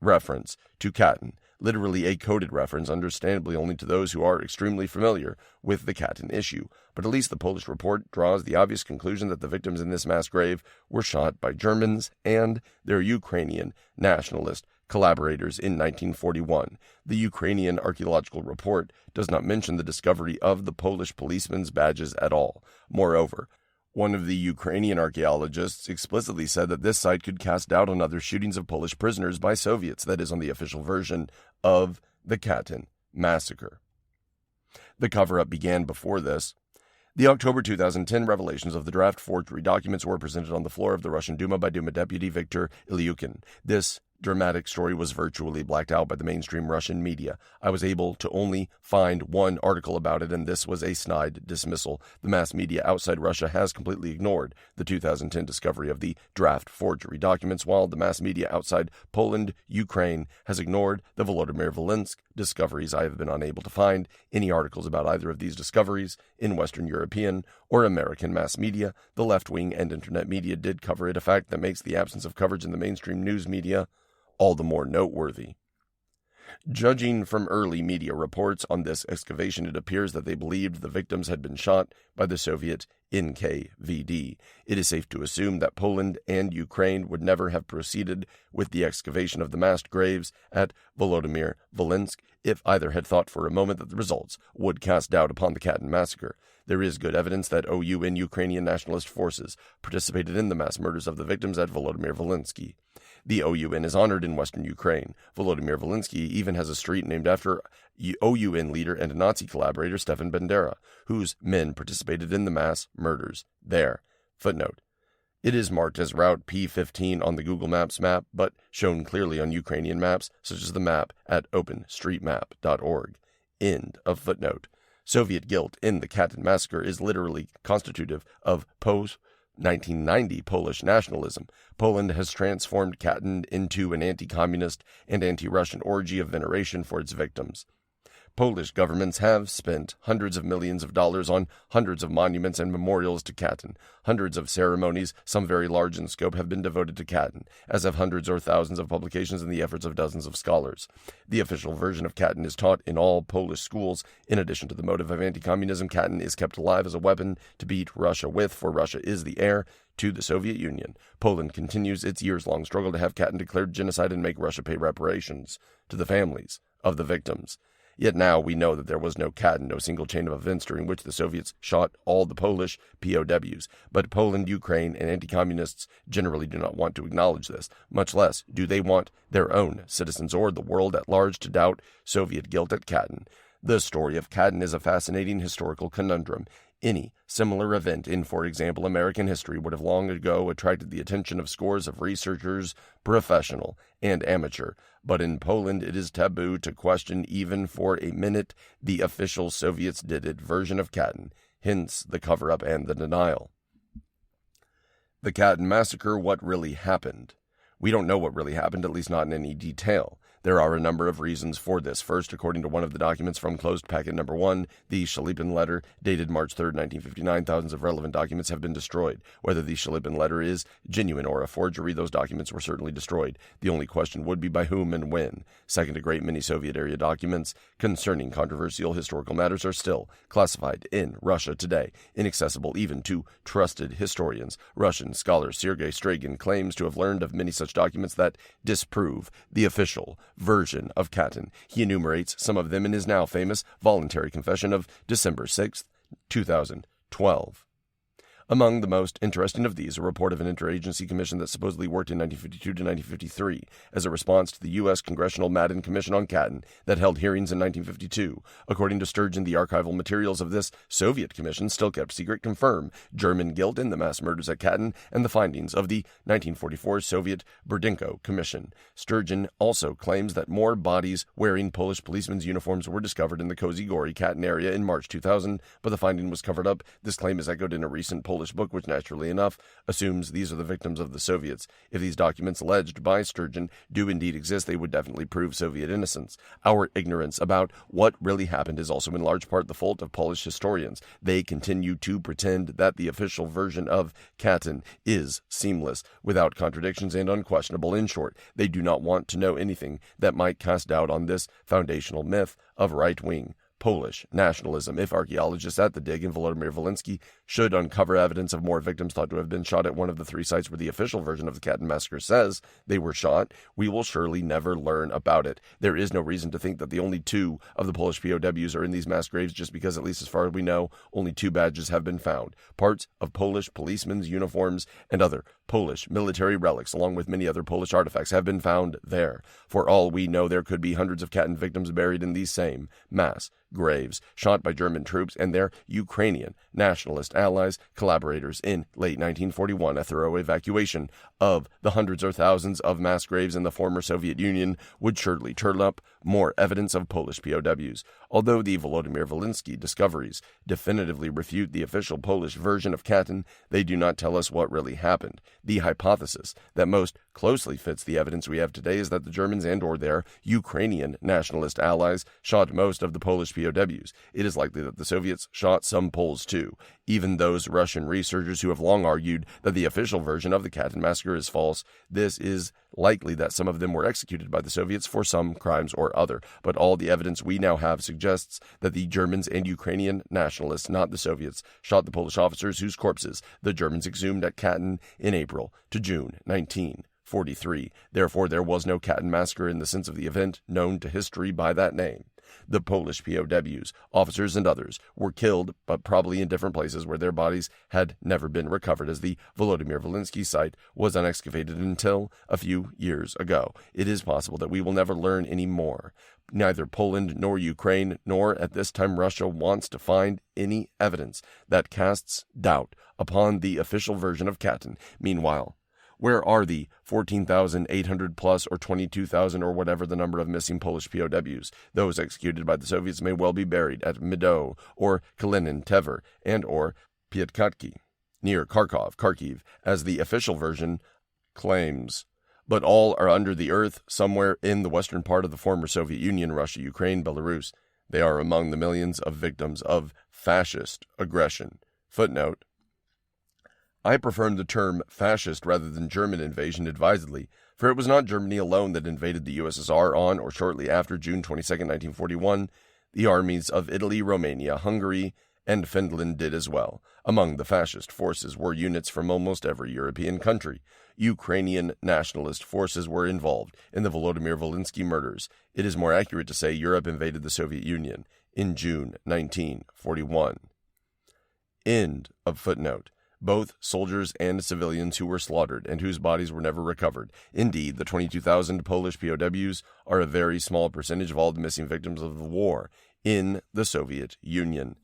reference to Katyn, literally a coded reference, understandably only to those who are extremely familiar with the Katyn issue. But at least the Polish report draws the obvious conclusion that the victims in this mass grave were shot by Germans and their Ukrainian nationalist collaborators in 1941. The Ukrainian archaeological report does not mention the discovery of the Polish policemen's badges at all. Moreover, one of the Ukrainian archaeologists explicitly said that this site could cast doubt on other shootings of Polish prisoners by Soviets, that is, on the official version of the Katyn massacre. The cover-up began before this. The October 2010 revelations of the draft forgery documents were presented on the floor of the Russian Duma by Duma Deputy Viktor Ilyukin. This dramatic story was virtually blacked out by the mainstream Russian media. I was able to only find one article about it, and this was a snide dismissal. The mass media outside Russia has completely ignored the 2010 discovery of the draft forgery documents, while the mass media outside Poland, Ukraine, has ignored the Volodymyr Volynski discoveries. I have been unable to find any articles about either of these discoveries in Western European or American mass media. The left-wing and internet media did cover it, a fact that makes the absence of coverage in the mainstream news media all the more noteworthy. Judging from early media reports on this excavation, it appears that they believed the victims had been shot by the Soviet NKVD. It is safe to assume that Poland and Ukraine would never have proceeded with the excavation of the massed graves at Volodymyr Volynski if either had thought for a moment that the results would cast doubt upon the Katyn massacre. There is good evidence that OU and Ukrainian nationalist forces participated in the mass murders of the victims at Volodymyr Volynski. The OUN is honored in western Ukraine. Volodymyr Volynski even has a street named after OUN leader and Nazi collaborator Stefan Bandera, whose men participated in the mass murders there. Footnote. It is marked as Route P15 on the Google Maps map, but shown clearly on Ukrainian maps, such as the map at openstreetmap.org. End of footnote. Soviet guilt in the Katyn massacre is literally constitutive of post-1990 Polish nationalism. Poland has transformed Katyn into an anti-communist and anti-Russian orgy of veneration for its victims. Polish governments have spent hundreds of millions of dollars on hundreds of monuments and memorials to Katyn. Hundreds of ceremonies, some very large in scope, have been devoted to Katyn, as have hundreds or thousands of publications and the efforts of dozens of scholars. The official version of Katyn is taught in all Polish schools. In addition to the motive of anti-communism, Katyn is kept alive as a weapon to beat Russia with, for Russia is the heir to the Soviet Union. Poland continues its years-long struggle to have Katyn declared genocide and make Russia pay reparations to the families of the victims. Yet now we know that there was no Katyn, no single chain of events during which the Soviets shot all the Polish POWs. But Poland, Ukraine, and anti-communists generally do not want to acknowledge this, much less do they want their own citizens or the world at large to doubt Soviet guilt at Katyn. The story of Katyn is a fascinating historical conundrum. Any similar event in, for example, American history would have long ago attracted the attention of scores of researchers, professional and amateur. But in Poland, it is taboo to question even for a minute the official Soviets did it version of Katyn, hence the cover-up and the denial. The Katyn massacre, what really happened? We don't know what really happened, at least not in any detail. There are a number of reasons for this. First, according to one of the documents from closed packet number 1, the Shilipin letter, dated March 3, 1959, thousands of relevant documents have been destroyed. Whether the Shilipin letter is genuine or a forgery, those documents were certainly destroyed. The only question would be by whom and when. Second, a great many Soviet-era documents concerning controversial historical matters are still classified in Russia today, inaccessible even to trusted historians. Russian scholar Sergei Stragin claims to have learned of many such documents that disprove the official version of Katyn. He enumerates some of them in his now famous voluntary confession of December 6, 2012. Among the most interesting of these, a report of an interagency commission that supposedly worked in 1952 to 1953 as a response to the U.S. Congressional Madden Commission on Katyn that held hearings in 1952. According to Sturgeon, the archival materials of this Soviet commission, still kept secret, confirm German guilt in the mass murders at Katyn and the findings of the 1944 Soviet Burdinko Commission. Sturgeon also claims that more bodies wearing Polish policemen's uniforms were discovered in the Kozygori Katyn area in March 2000, but the finding was covered up. This claim is echoed in a recent Polish book, which naturally enough assumes these are the victims of the Soviets. If these documents alleged by Sturgeon do indeed exist, they would definitely prove Soviet innocence. Our ignorance about what really happened is also in large part the fault of Polish historians. They continue to pretend that the official version of Katyn is seamless, without contradictions and unquestionable. In short, they do not want to know anything that might cast doubt on this foundational myth of right-wing Polish nationalism. If archaeologists at the dig in Volodymyr Volynski should uncover evidence of more victims thought to have been shot at one of the 3 sites where the official version of the Katyn massacre says they were shot, we will surely never learn about it. There is no reason to think that the only 2 of the Polish POWs are in these mass graves, just because, at least as far as we know, only 2 badges have been found. Parts of Polish policemen's uniforms and other Polish military relics, along with many other Polish artifacts, have been found there. For all we know, there could be hundreds of Katyn victims buried in these same mass graves, shot by German troops and their Ukrainian nationalist allies, collaborators in late 1941. A thorough evacuation of the hundreds or thousands of mass graves in the former Soviet Union would surely turn up more evidence of Polish POWs. Although the Volodymyr Volynski discoveries definitively refute the official Polish version of Katyn, they do not tell us what really happened. The hypothesis that most closely fits the evidence we have today is that the Germans and or their Ukrainian nationalist allies shot most of the Polish POWs. It is likely that the Soviets shot some Poles too. Even those Russian researchers who have long argued that the official version of the Katyn massacre is false, this is likely that some of them were executed by the Soviets for some crimes or other. But all the evidence we now have suggests that the Germans and Ukrainian nationalists, not the Soviets, shot the Polish officers whose corpses the Germans exhumed at Katyn in April to June 1943. Therefore, there was no Katyn massacre in the sense of the event known to history by that name. The Polish POWs, officers and others, were killed, but probably in different places where their bodies had never been recovered, as the Volodymyr Volynski site was unexcavated until a few years ago. It is possible that we will never learn any more. Neither Poland nor Ukraine, nor at this time Russia, wants to find any evidence that casts doubt upon the official version of Katyn. Meanwhile, where are the 14,800 plus or 22,000 or whatever the number of missing Polish POWs? Those executed by the Soviets may well be buried at Meadow or Kalinin Tever and or Pietkatki, near Kharkiv, as the official version claims. But all are under the earth somewhere in the western part of the former Soviet Union, Russia, Ukraine, Belarus. They are among the millions of victims of fascist aggression. Footnote. I prefer the term fascist rather than German invasion advisedly, for it was not Germany alone that invaded the USSR on or shortly after June 22, 1941. The armies of Italy, Romania, Hungary, and Finland did as well. Among the fascist forces were units from almost every European country. Ukrainian nationalist forces were involved in the Volodymyr Volynski murders. It is more accurate to say Europe invaded the Soviet Union in June 1941. End of footnote. Both soldiers and civilians who were slaughtered and whose bodies were never recovered. Indeed, the 22,000 Polish POWs are a very small percentage of all the missing victims of the war in the Soviet Union.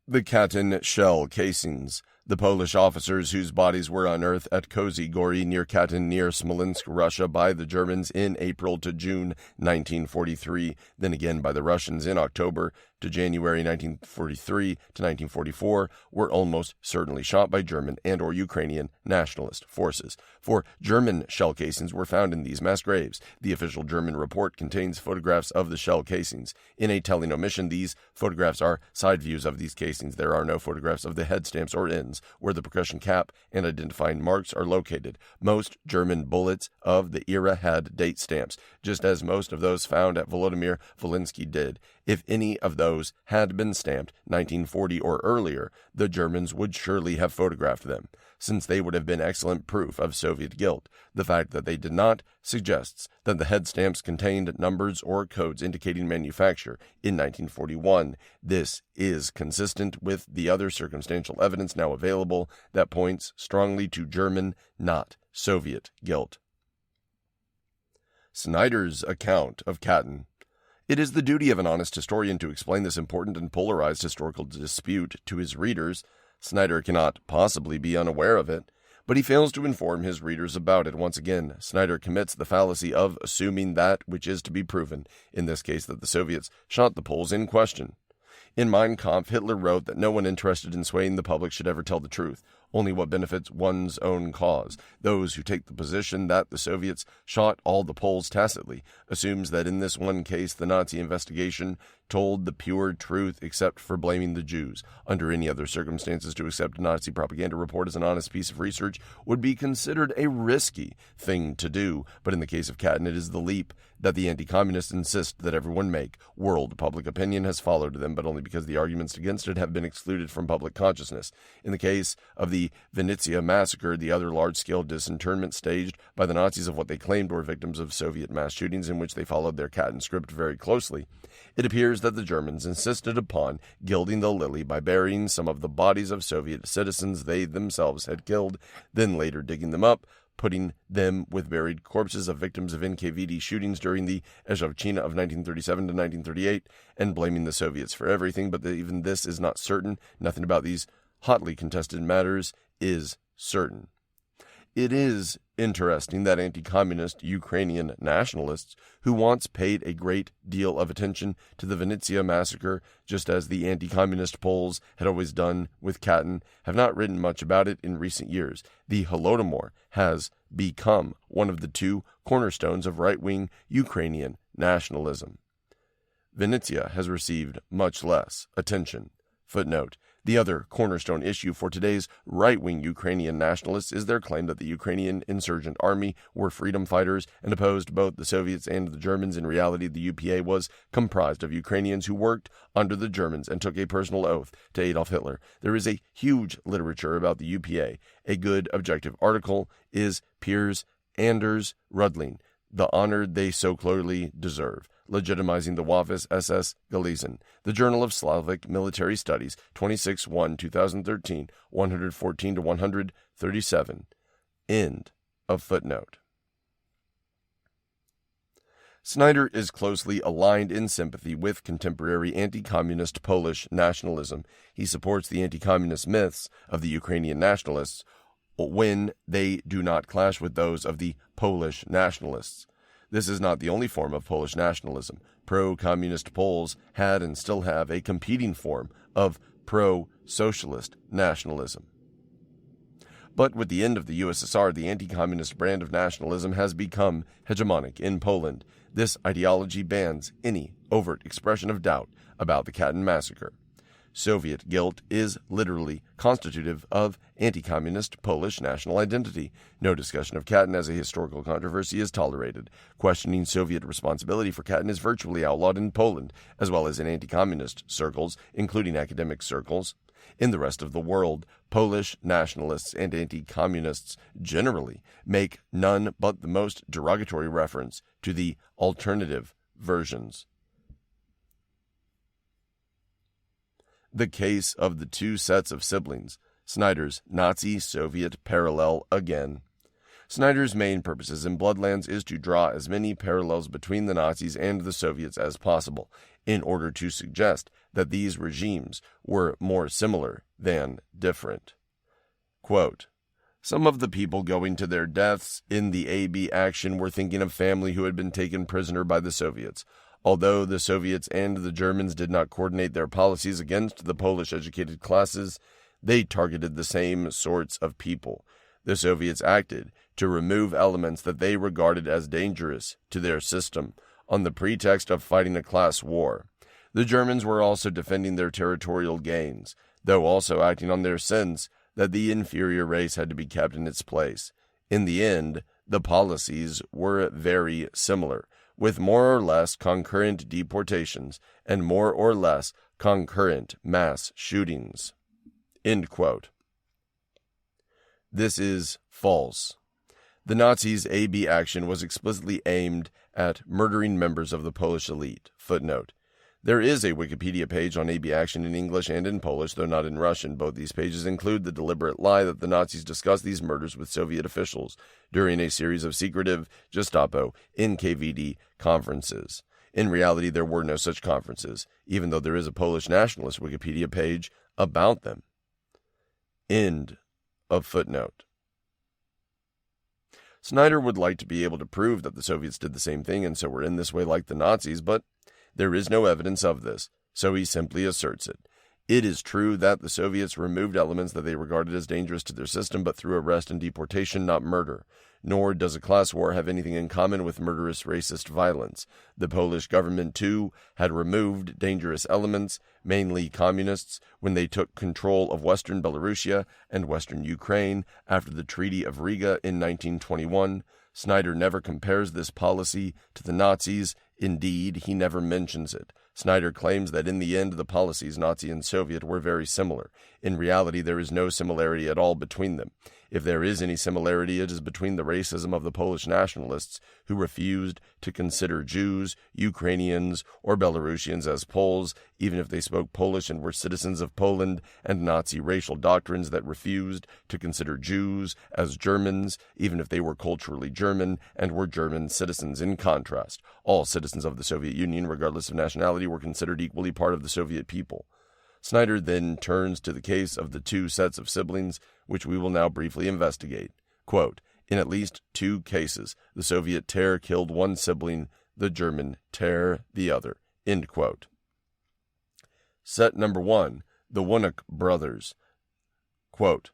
The Katyn shell casings. The Polish officers whose bodies were unearthed at Kozy Gory near Katyn near Smolensk, Russia by the Germans in April to June 1943, then again by the Russians in October to January 1943 to 1944, were almost certainly shot by German and or Ukrainian nationalist forces. For German shell casings were found in these mass graves. The official German report contains photographs of the shell casings. In a telling omission, these photographs are side views of these casings. There are no photographs of the head stamps or ends, where the percussion cap and identifying marks are located. Most German bullets of the era had date stamps, just as most of those found at Volodymyr Volynski did. If any of those had been stamped 1940 or earlier, the Germans would surely have photographed them, since they would have been excellent proof of Soviet guilt. The fact that they did not suggests that the head stamps contained numbers or codes indicating manufacture in 1941. This is consistent with the other circumstantial evidence now available that points strongly to German, not Soviet guilt. Snyder's account of Katyn. It is the duty of an honest historian to explain this important and polarized historical dispute to his readers. Snyder cannot possibly be unaware of it, but he fails to inform his readers about it. Once again, Snyder commits the fallacy of assuming that which is to be proven, in this case that the Soviets shot the Poles in question. In Mein Kampf, Hitler wrote that no one interested in swaying the public should ever tell the truth, only what benefits one's own cause. Those who take the position that the Soviets shot all the Poles tacitly assumes that in this one case the Nazi investigation told the pure truth except for blaming the Jews. Under any other circumstances, to accept a Nazi propaganda report as an honest piece of research would be considered a risky thing to do, but in the case of Katyn, it is the leap that the anti-communists insist that everyone make. World public opinion has followed them, but only because the arguments against it have been excluded from public consciousness. In the case of the Vinnytsia massacre, the other large-scale disinterment staged by the Nazis of what they claimed were victims of Soviet mass shootings in which they followed their Katyn script very closely, it appears that the Germans insisted upon gilding the lily by burying some of the bodies of Soviet citizens they themselves had killed, then later digging them up, putting them with buried corpses of victims of NKVD shootings during the Ezhovchina of 1937 to 1938, and blaming the Soviets for everything, but even this is not certain. Nothing about these hotly contested matters is certain. It is interesting that anti-communist Ukrainian nationalists, who once paid a great deal of attention to the Vinnytsia massacre, just as the anti-communist Poles had always done with Katyn, have not written much about it in recent years. The Holodomor has become one of the two cornerstones of right-wing Ukrainian nationalism. Vinnytsia has received much less attention. Footnote. The other cornerstone issue for today's right-wing Ukrainian nationalists is their claim that the Ukrainian insurgent army were freedom fighters and opposed both the Soviets and the Germans. In reality, the UPA was comprised of Ukrainians who worked under the Germans and took a personal oath to Adolf Hitler. There is a huge literature about the UPA. A good objective article is Piers Anders Rudling, The Honor They So Clearly Deserve, Legitimizing the Waffes SS Galizen, the Journal of Slavic Military Studies, 26-1, 2013, 114 to 137. End of footnote. Snyder is closely aligned in sympathy with contemporary anti-communist Polish nationalism. He supports the anti-communist myths of the Ukrainian nationalists when they do not clash with those of the Polish nationalists. This is not the only form of Polish nationalism. Pro-communist Poles had and still have a competing form of pro-socialist nationalism. But with the end of the USSR, the anti-communist brand of nationalism has become hegemonic in Poland. This ideology bans any overt expression of doubt about the Katyn massacre. Soviet guilt is literally constitutive of anti-communist Polish national identity. No discussion of Katyn as a historical controversy is tolerated. Questioning Soviet responsibility for Katyn is virtually outlawed in Poland, as well as in anti-communist circles, including academic circles. In the rest of the world, Polish nationalists and anti-communists generally make none but the most derogatory reference to the alternative versions. The case of the two sets of siblings, Snyder's Nazi-Soviet parallel again. Snyder's main purposes in Bloodlands is to draw as many parallels between the Nazis and the Soviets as possible, in order to suggest that these regimes were more similar than different. Quote, "Some of the people going to their deaths in the AB action were thinking of family who had been taken prisoner by the Soviets. Although the Soviets and the Germans did not coordinate their policies against the Polish educated classes, they targeted the same sorts of people. The Soviets acted to remove elements that they regarded as dangerous to their system on the pretext of fighting a class war. The Germans were also defending their territorial gains, though also acting on their sense that the inferior race had to be kept in its place. In the end, the policies were very similar, with more or less concurrent deportations and more or less concurrent mass shootings." End quote. This is false. The Nazis' AB action was explicitly aimed at murdering members of the Polish elite. Footnote. There is a Wikipedia page on AB action in English and in Polish, though not in Russian. Both these pages include the deliberate lie that the Nazis discussed these murders with Soviet officials during a series of secretive Gestapo NKVD conferences. In reality, there were no such conferences, even though there is a Polish nationalist Wikipedia page about them. End of footnote. Snyder would like to be able to prove that the Soviets did the same thing and so were in this way like the Nazis, but there is no evidence of this, so he simply asserts it. It is true that the Soviets removed elements that they regarded as dangerous to their system, but through arrest and deportation, not murder. Nor does a class war have anything in common with murderous racist violence. The Polish government, too, had removed dangerous elements, mainly communists, when they took control of western Belarusia and western Ukraine after the Treaty of Riga in 1921. Snyder never compares this policy to the Nazis. Indeed, he never mentions it. Snyder claims that in the end the policies, Nazi and Soviet, were very similar. In reality, there is no similarity at all between them. If there is any similarity, it is between the racism of the Polish nationalists, who refused to consider Jews, Ukrainians, or Belarusians as Poles, even if they spoke Polish and were citizens of Poland, and Nazi racial doctrines that refused to consider Jews as Germans, even if they were culturally German and were German citizens. In contrast, all citizens of the Soviet Union, regardless of nationality, were considered equally part of the Soviet people. Snyder then turns to the case of the two sets of siblings, which we will now briefly investigate. Quote, "In at least two cases, the Soviet terror killed one sibling, the German terror the other." End quote. Set number 1, the Winuk brothers. Quote,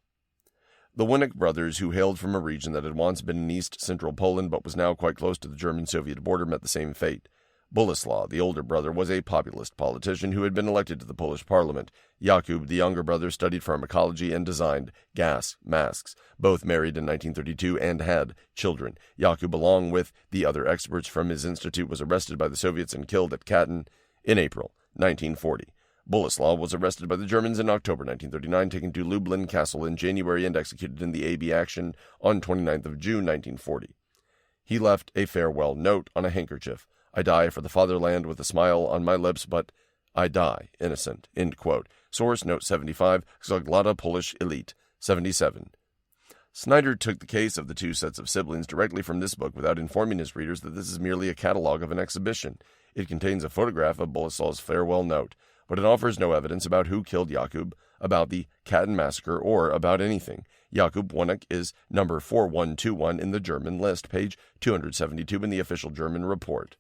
"The Winuk brothers, who hailed from a region that had once been in east-central Poland but was now quite close to the German-Soviet border, met the same fate. Boleslaw, the older brother, was a populist politician who had been elected to the Polish parliament. Jakub, the younger brother, studied pharmacology and designed gas masks. Both married in 1932 and had children. Jakub, along with the other experts from his institute, was arrested by the Soviets and killed at Katyn in April 1940. Boleslaw was arrested by the Germans in October 1939, taken to Lublin Castle in January, and executed in the AB action on 29th of June 1940. He left a farewell note on a handkerchief. 'I die for the fatherland with a smile on my lips, but I die innocent.' End quote. Source, note 75, Zaglada Polish Elite, 77. Snyder took the case of the two sets of siblings directly from this book without informing his readers that this is merely a catalog of an exhibition. It contains a photograph of Boleslaw's farewell note, but it offers no evidence about who killed Jakub, about the Katyn massacre, or about anything. Jakub Winuk is number 4121 in the German list, page 272 in the official German report.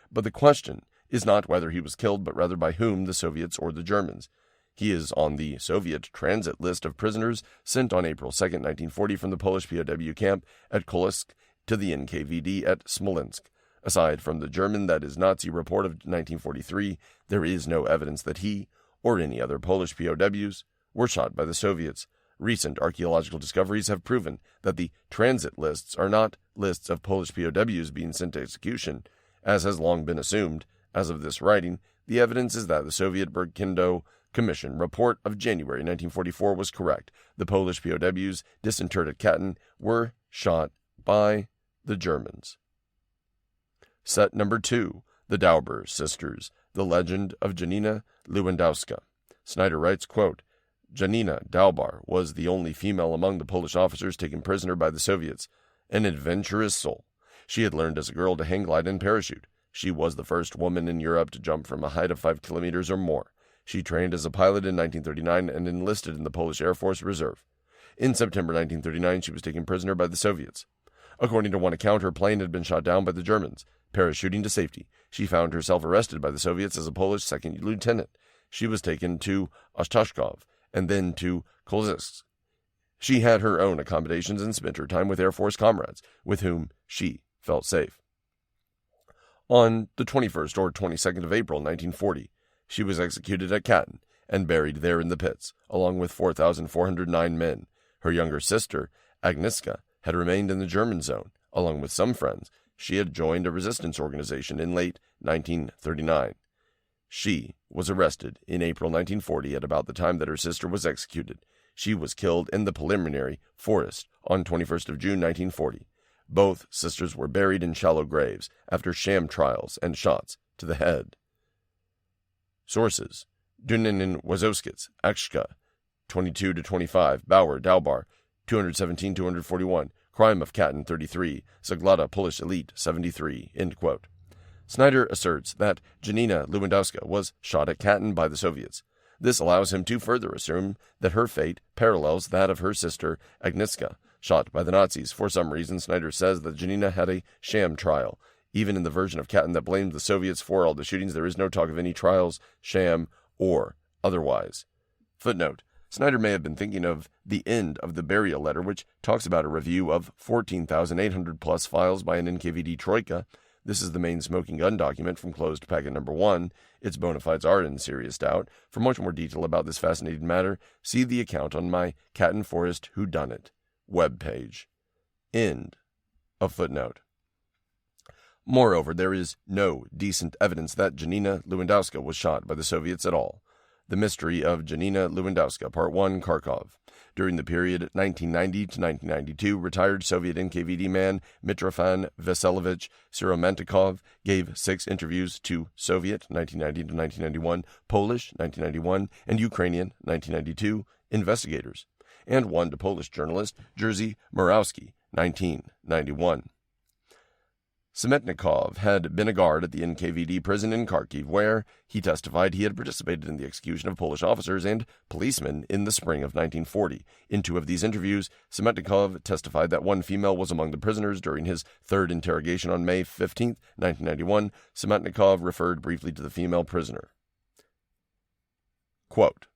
But the question is not whether he was killed, but rather by whom, the Soviets or the Germans. He is on the Soviet transit list of prisoners sent on April 2, 1940 from the Polish POW camp at Kolysk to the NKVD at Smolensk. Aside from the German, that is, Nazi report of 1943, there is no evidence that he, or any other Polish POWs, were shot by the Soviets. Recent archaeological discoveries have proven that the transit lists are not lists of Polish POWs being sent to execution, as has long been assumed. As of this writing, the evidence is that the Soviet Berkindo Commission report of January 1944 was correct. The Polish POWs disinterred at Katyn were shot by the Germans. Set number 2, The Dauber Sisters, The Legend of Janina Lewandowska. Snyder writes, quote, Janina Dauber was the only female among the Polish officers taken prisoner by the Soviets, an adventurous soul. She had learned as a girl to hang glide and parachute. She was the first woman in Europe to jump from a height of 5 kilometers or more. She trained as a pilot in 1939 and enlisted in the Polish Air Force Reserve. In September 1939, she was taken prisoner by the Soviets. According to one account, her plane had been shot down by the Germans. Parachuting to safety, she found herself arrested by the Soviets as a Polish second lieutenant. She was taken to Ostashkov and then to Kolzisk. She had her own accommodations and spent her time with Air Force comrades, with whom she felt safe. On the 21st or 22nd of April 1940, she was executed at Katyn and buried there in the pits, along with 4,409 men. Her younger sister, Agnieszka, had remained in the German zone, along with some friends. She had joined a resistance organization in late 1939. She was arrested in April 1940 at about the time that her sister was executed. She was killed in the preliminary forest on 21st of June 1940. Both sisters were buried in shallow graves after sham trials and shots to the head. Sources: Dunin Wazowskits, Akshka, 22-25, Bauer, Daubar, 217-241, Crime of Katyn, 33, Zaglada, Polish Elite, 73, end quote. Snyder asserts that Janina Lewandowska was shot at Katyn by the Soviets. This allows him to further assume that her fate parallels that of her sister Agnieszka, shot by the Nazis. For some reason, Snyder says that Janina had a sham trial. Even in the version of Katyn that blamed the Soviets for all the shootings, there is no talk of any trials, sham, or otherwise. Footnote: Snyder may have been thinking of the end of the burial letter, which talks about a review of 14,800 plus files by an NKVD troika. This is the main smoking gun document from closed packet number 1. Its bona fides are in serious doubt. For much more detail about this fascinating matter, see the account on my Katyn Forest Whodunit webpage. End of footnote. Moreover, there is no decent evidence that Janina Lewandowska was shot by the Soviets at all. The Mystery of Janina Lewandowska, Part 1, Kharkov. During the period 1990 to 1992, retired Soviet NKVD man Mitrofan Vasilevich Siromantikov gave 6 interviews to Soviet 1990 to 1991, Polish 1991, and Ukrainian 1992 investigators, and one to Polish journalist Jerzy Murawski 1991. Semetnikov had been a guard at the NKVD prison in Kharkiv, where he testified he had participated in the execution of Polish officers and policemen in the spring of 1940. In 2 of these interviews, Semetnikov testified that one female was among the prisoners. During his 3rd interrogation on May 15, 1991, Semetnikov referred briefly to the female prisoner. Quote,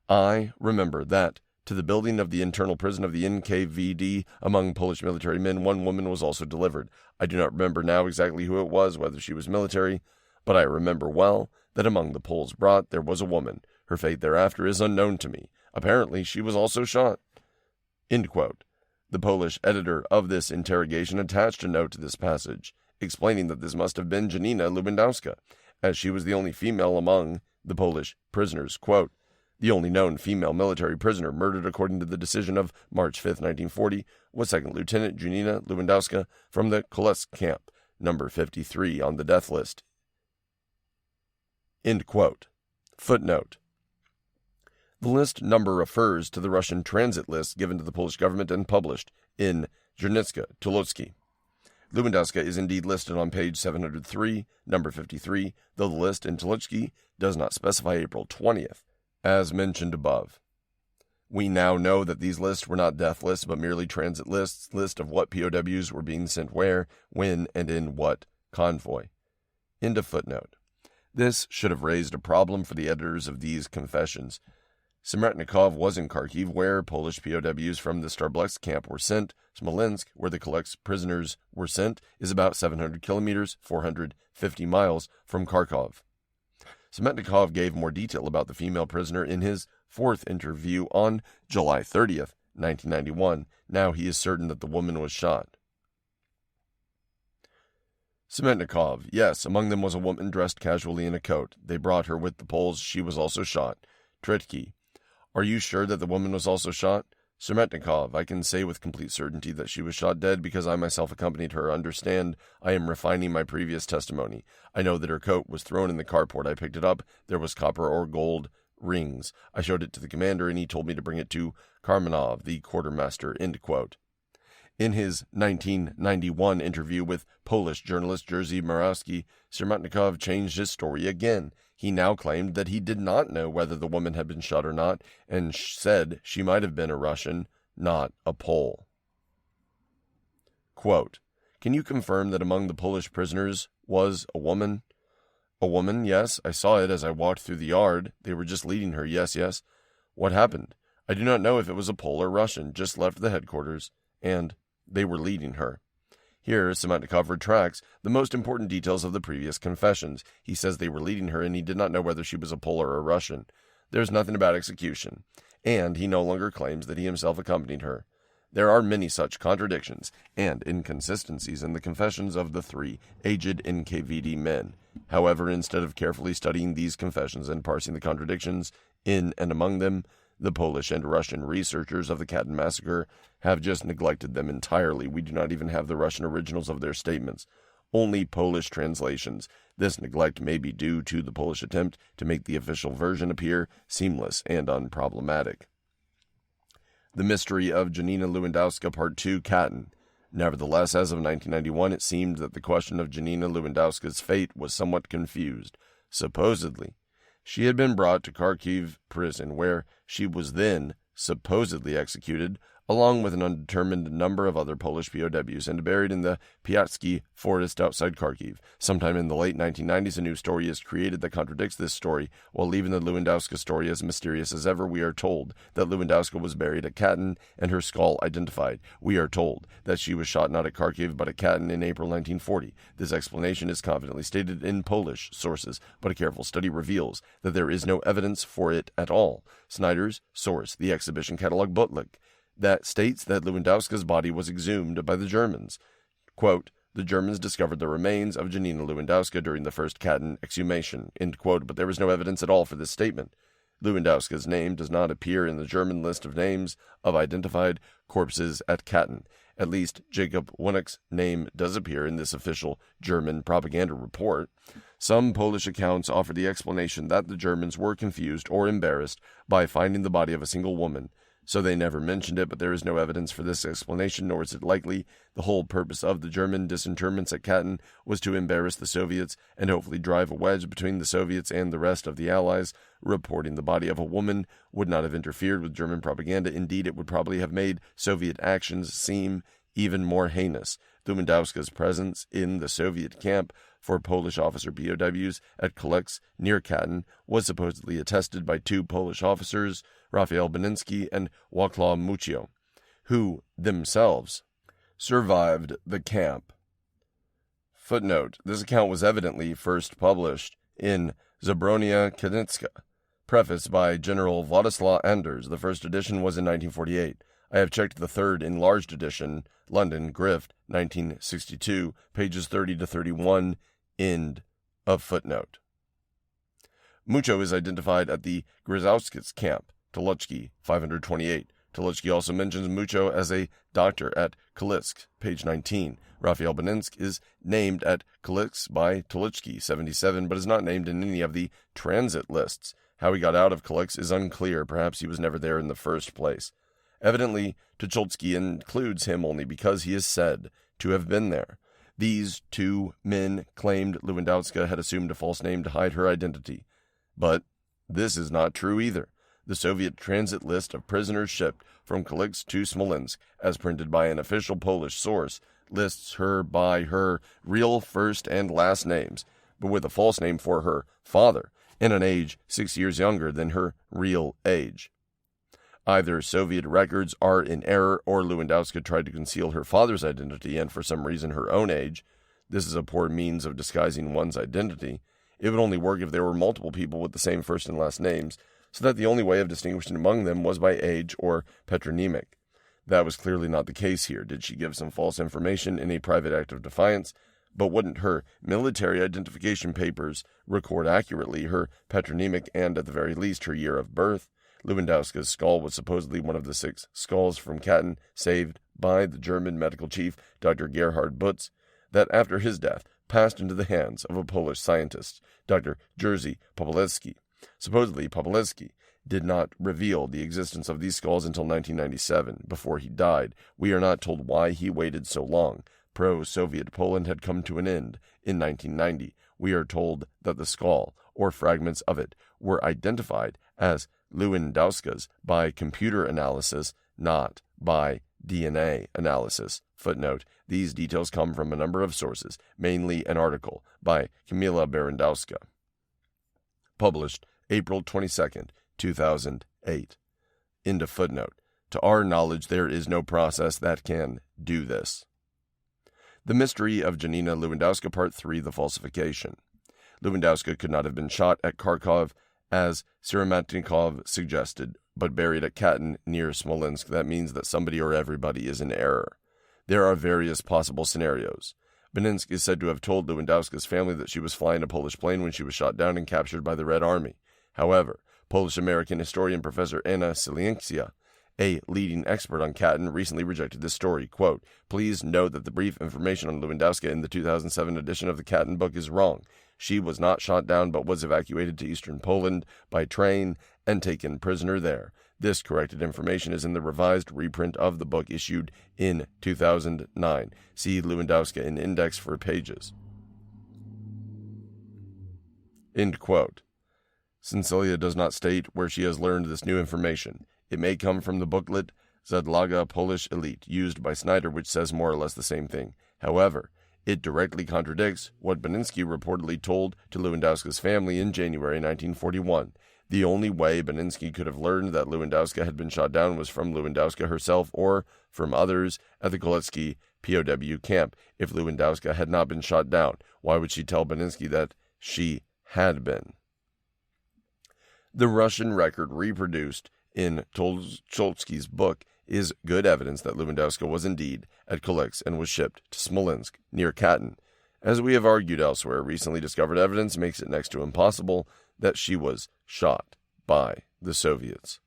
I remember that to the building of the internal prison of the NKVD among Polish military men, one woman was also delivered. I do not remember now exactly who it was, whether she was military, but I remember well that among the Poles brought there was a woman. Her fate thereafter is unknown to me. Apparently she was also shot. End quote. The Polish editor of this interrogation attached a note to this passage, explaining that this must have been Janina Lewandowska, as she was the only female among the Polish prisoners. Quote, the only known female military prisoner murdered according to the decision of March 5, 1940, was 2nd Lieutenant Janina Lewandowska from the Kolesk camp, number 53 on the death list. End quote. Footnote. The list number refers to the Russian transit list given to the Polish government and published in Zhernitska Tulocki. Lewandowska is indeed listed on page 703, number 53, though the list in Tulocki does not specify April 20th. As mentioned above. We now know that these lists were not death lists, but merely transit lists, list of what POWs were being sent where, when, and in what convoy. End of footnote. This should have raised a problem for the editors of these confessions. Smeratnikov was in Kharkiv, where Polish POWs from the Starblesk camp were sent. Smolensk, where the Kolekh prisoners were sent, is about 700 kilometers, 450 miles from Kharkov. Smeratnikov gave more detail about the female prisoner in his fourth interview on July 30th, 1991. Now he is certain that the woman was shot. Smeratnikov: yes, among them was a woman dressed casually in a coat. They brought her with the Poles. She was also shot. Tretki: are you sure that the woman was also shot? Smeratnikov: I can say with complete certainty that she was shot dead because I myself accompanied her. Understand, I am refining my previous testimony. I know that her coat was thrown in the carport. I picked it up. There was copper or gold rings. I showed it to the commander, and he told me to bring it to Karmanov, the quartermaster. End quote. In his 1991 interview with Polish journalist Jerzy Morawski, Smeratnikov changed his story again. He now claimed that he did not know whether the woman had been shot or not, and said she might have been a Russian, not a Pole. Quote, can you confirm that among the Polish prisoners was a woman? A woman, yes. I saw it as I walked through the yard. They were just leading her, yes. What happened? I do not know if it was a Pole or Russian, just left the headquarters, and they were leading her. Here, Smeratnikov retracts the most important details of the previous confessions. He says they were leading her, and he did not know whether she was a Pole or a Russian. There's nothing about execution, and he no longer claims that he himself accompanied her. There are many such contradictions and inconsistencies in the confessions of the three aged NKVD men. However, instead of carefully studying these confessions and parsing the contradictions in and among them, the Polish and Russian researchers of the Katyn massacre have just neglected them entirely. We do not even have the Russian originals of their statements, only Polish translations. This neglect may be due to the Polish attempt to make the official version appear seamless and unproblematic. The Mystery of Janina Lewandowska, Part 2, Katyn. Nevertheless, as of 1991, it seemed that the question of Janina Lewandowska's fate was somewhat confused. Supposedly, she had been brought to Kharkiv prison, where she was then supposedly executed, along with an undetermined number of other Polish POWs, and buried in the Piatsky forest outside Kharkiv. Sometime in the late 1990s, a new story is created that contradicts this story, while leaving the Lewandowska story as mysterious as ever. We are told that Lewandowska was buried at Katyn and her skull identified. We are told that she was shot not at Kharkiv but at Katyn in April 1940. This explanation is confidently stated in Polish sources, but a careful study reveals that there is no evidence for it at all. Snyder's source, the exhibition catalog Bootleg, that states that Lewandowska's body was exhumed by the Germans. Quote, the Germans discovered the remains of Janina Lewandowska during the first Katyn exhumation, end quote, but there was no evidence at all for this statement. Lewandowska's name does not appear in the German list of names of identified corpses at Katyn. At least Jacob Winick's name does appear in this official German propaganda report. Some Polish accounts offer the explanation that the Germans were confused or embarrassed by finding the body of a single woman, so they never mentioned it, but there is no evidence for this explanation, nor is it likely. The whole purpose of the German disinterments at Katyn was to embarrass the Soviets and hopefully drive a wedge between the Soviets and the rest of the Allies. Reporting the body of a woman would not have interfered with German propaganda. Indeed, it would probably have made Soviet actions seem even more heinous. Lewandowska's presence in the Soviet camp for Polish officer POWs at Kolekh near Katyn was supposedly attested by two Polish officers, Rafael Beninsky and Wacław Mucio, who themselves survived the camp. Footnote, this account was evidently first published in Zabronia Kadyńska, prefaced by General Władysław Anders. The first edition was in 1948. I have checked the third enlarged edition, London, Grift, 1962, pages 30 to 31, end of footnote. Mucho is identified at the Grzałowski's camp, Toluchki, 528. Toluchki also mentions Mucho as a doctor at Kolekh, page 19. Rafael Beninsk is named at Kolekh by Toluchki, 77, but is not named in any of the transit lists. How he got out of Kolekh is unclear. Perhaps he was never there in the first place. Evidently, Tucholsky includes him only because he is said to have been there. These two men claimed Lewandowska had assumed a false name to hide her identity. But this is not true either. The Soviet transit list of prisoners shipped from Kolekh to Smolensk, as printed by an official Polish source, lists her by her real first and last names, but with a false name for her father, and an age 6 years younger than her real age. Either Soviet records are in error, or Lewandowska tried to conceal her father's identity and, for some reason, her own age. This is a poor means of disguising one's identity. It would only work if there were multiple people with the same first and last names, so that the only way of distinguishing among them was by age or patronymic. That was clearly not the case here. Did she give some false information in a private act of defiance? But wouldn't her military identification papers record accurately her patronymic and, at the very least, her year of birth? Lewandowska's skull was supposedly one of the 6 skulls from Katyn saved by the German medical chief, Dr. Gerhard Butz, that after his death passed into the hands of a Polish scientist, Dr. Jerzy Popolewski. Supposedly, Popolewski did not reveal the existence of these skulls until 1997, before he died. We are not told why he waited so long. Pro-Soviet Poland had come to an end in 1990. We are told that the skull, or fragments of it, were identified as Lewandowska's by computer analysis, not by DNA analysis. Footnote: these details come from a number of sources, mainly an article by Kamila Barandowska, published April 22, 2008. End of footnote. To our knowledge, there is no process that can do this. The Mystery of Janina Lewandowska, Part 3, The Falsification. Lewandowska could not have been shot at Kharkov, as Siromatnikov suggested, but buried at Katyn near Smolensk. That means that somebody or everybody is in error. There are various possible scenarios. Beninsk is said to have told Lewandowska's family that she was flying a Polish plane when she was shot down and captured by the Red Army. However, Polish-American historian Professor Anna Siliencja, a leading expert on Katyn, recently rejected this story. Quote, "Please note that the brief information on Lewandowska in the 2007 edition of the Katyn book is wrong. She was not shot down but was evacuated to eastern Poland by train and taken prisoner there. This corrected information is in the revised reprint of the book issued in 2009. See Lewandowska in index for pages." End quote. Sincilia does not state where she has learned this new information. It may come from the booklet Zadlaga Polish Elite, used by Snyder, which says more or less the same thing. However, it directly contradicts what Beninsky reportedly told to Lewandowska's family in January 1941. The only way Beninsky could have learned that Lewandowska had been shot down was from Lewandowska herself or from others at the Koletsky POW camp. If Lewandowska had not been shot down, why would she tell Beninsky that she had been? The Russian record reproduced in Tolstoy's book is good evidence that Lewandowska was indeed at Kolets and was shipped to Smolensk, near Katyn. As we have argued elsewhere, recently discovered evidence makes it next to impossible that she was shot by the Soviets.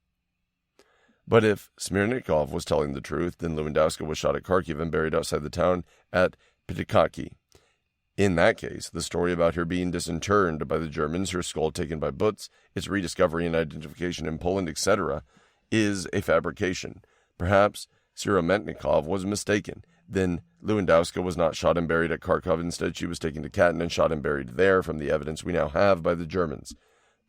But if Smirnikov was telling the truth, then Lewandowska was shot at Kharkiv and buried outside the town at Pitikaki. In that case, the story about her being disinterred by the Germans, her skull taken by Butz, its rediscovery and identification in Poland, etc., is a fabrication. Perhaps Siromatnikov was mistaken. Then Lewandowska was not shot and buried at Kharkov. Instead, she was taken to Katyn and shot and buried there from the evidence we now have by the Germans.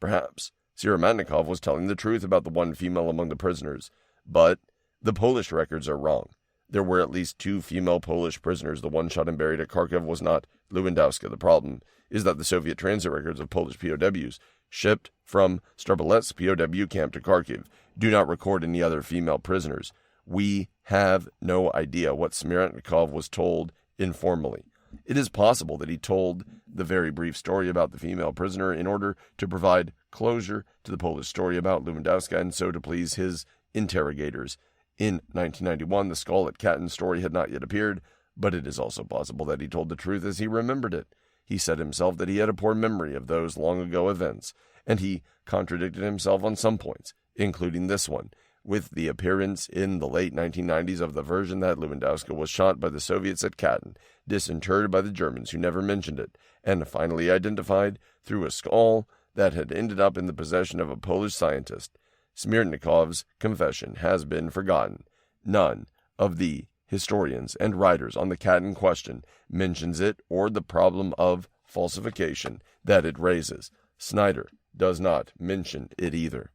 Perhaps Siromatnikov was telling the truth about the one female among the prisoners. But the Polish records are wrong. There were at least 2 female Polish prisoners. The one shot and buried at Kharkov was not Lewandowska. The problem is that the Soviet transit records of Polish POWs shipped from Starobelets POW camp to Kharkiv do not record any other female prisoners. We have no idea what Smirnikov was told informally. It is possible that he told the very brief story about the female prisoner in order to provide closure to the Polish story about Lewandowska and so to please his interrogators. In 1991, the skull at Katyn story had not yet appeared, but it is also possible that he told the truth as he remembered it. He said himself that he had a poor memory of those long-ago events, and he contradicted himself on some points, including this one, with the appearance in the late 1990s of the version that Lewandowska was shot by the Soviets at Katyn, disinterred by the Germans who never mentioned it, and finally identified through a skull that had ended up in the possession of a Polish scientist. Smirnikov's confession has been forgotten. None of the historians and writers on the Katyn question mentions it or the problem of falsification that it raises. Snyder does not mention it either.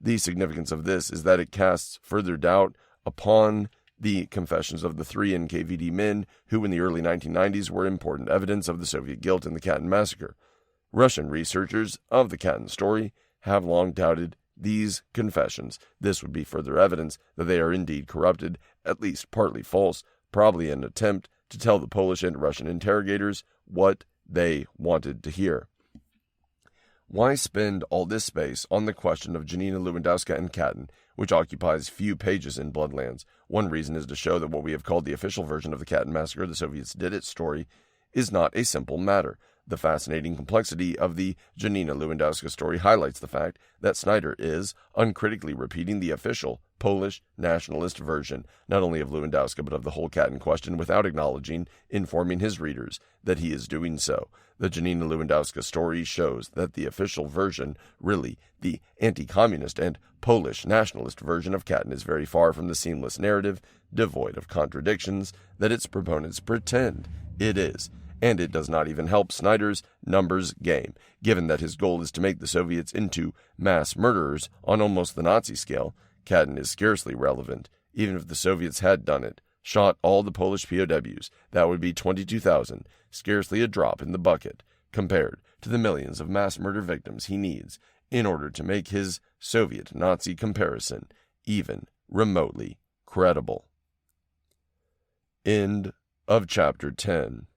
The significance of this is that it casts further doubt upon the confessions of the 3 NKVD men who in the early 1990s were important evidence of the Soviet guilt in the Katyn massacre. Russian researchers of the Katyn story have long doubted these confessions, this would be further evidence that they are indeed corrupted, at least partly false, probably an attempt to tell the Polish and Russian interrogators what they wanted to hear. Why spend all this space on the question of Janina Lewandowska and Katyn, which occupies few pages in Bloodlands? One reason is to show that what we have called the official version of the Katyn massacre, the Soviets did it story, is not a simple matter. The fascinating complexity of the Janina Lewandowska story highlights the fact that Snyder is uncritically repeating the official Polish nationalist version, not only of Lewandowska but of the whole Katyn question, without informing his readers that he is doing so. The Janina Lewandowska story shows that the official version, really the anti-communist and Polish nationalist version of Katyn, is very far from the seamless narrative, devoid of contradictions, that its proponents pretend it is. And it does not even help Snyder's numbers game, given that his goal is to make the Soviets into mass murderers on almost the Nazi scale. Katyn is scarcely relevant. Even if the Soviets had done it, shot all the Polish POWs, that would be 22,000, scarcely a drop in the bucket, compared to the millions of mass murder victims he needs in order to make his Soviet-Nazi comparison even remotely credible. End of Chapter 10.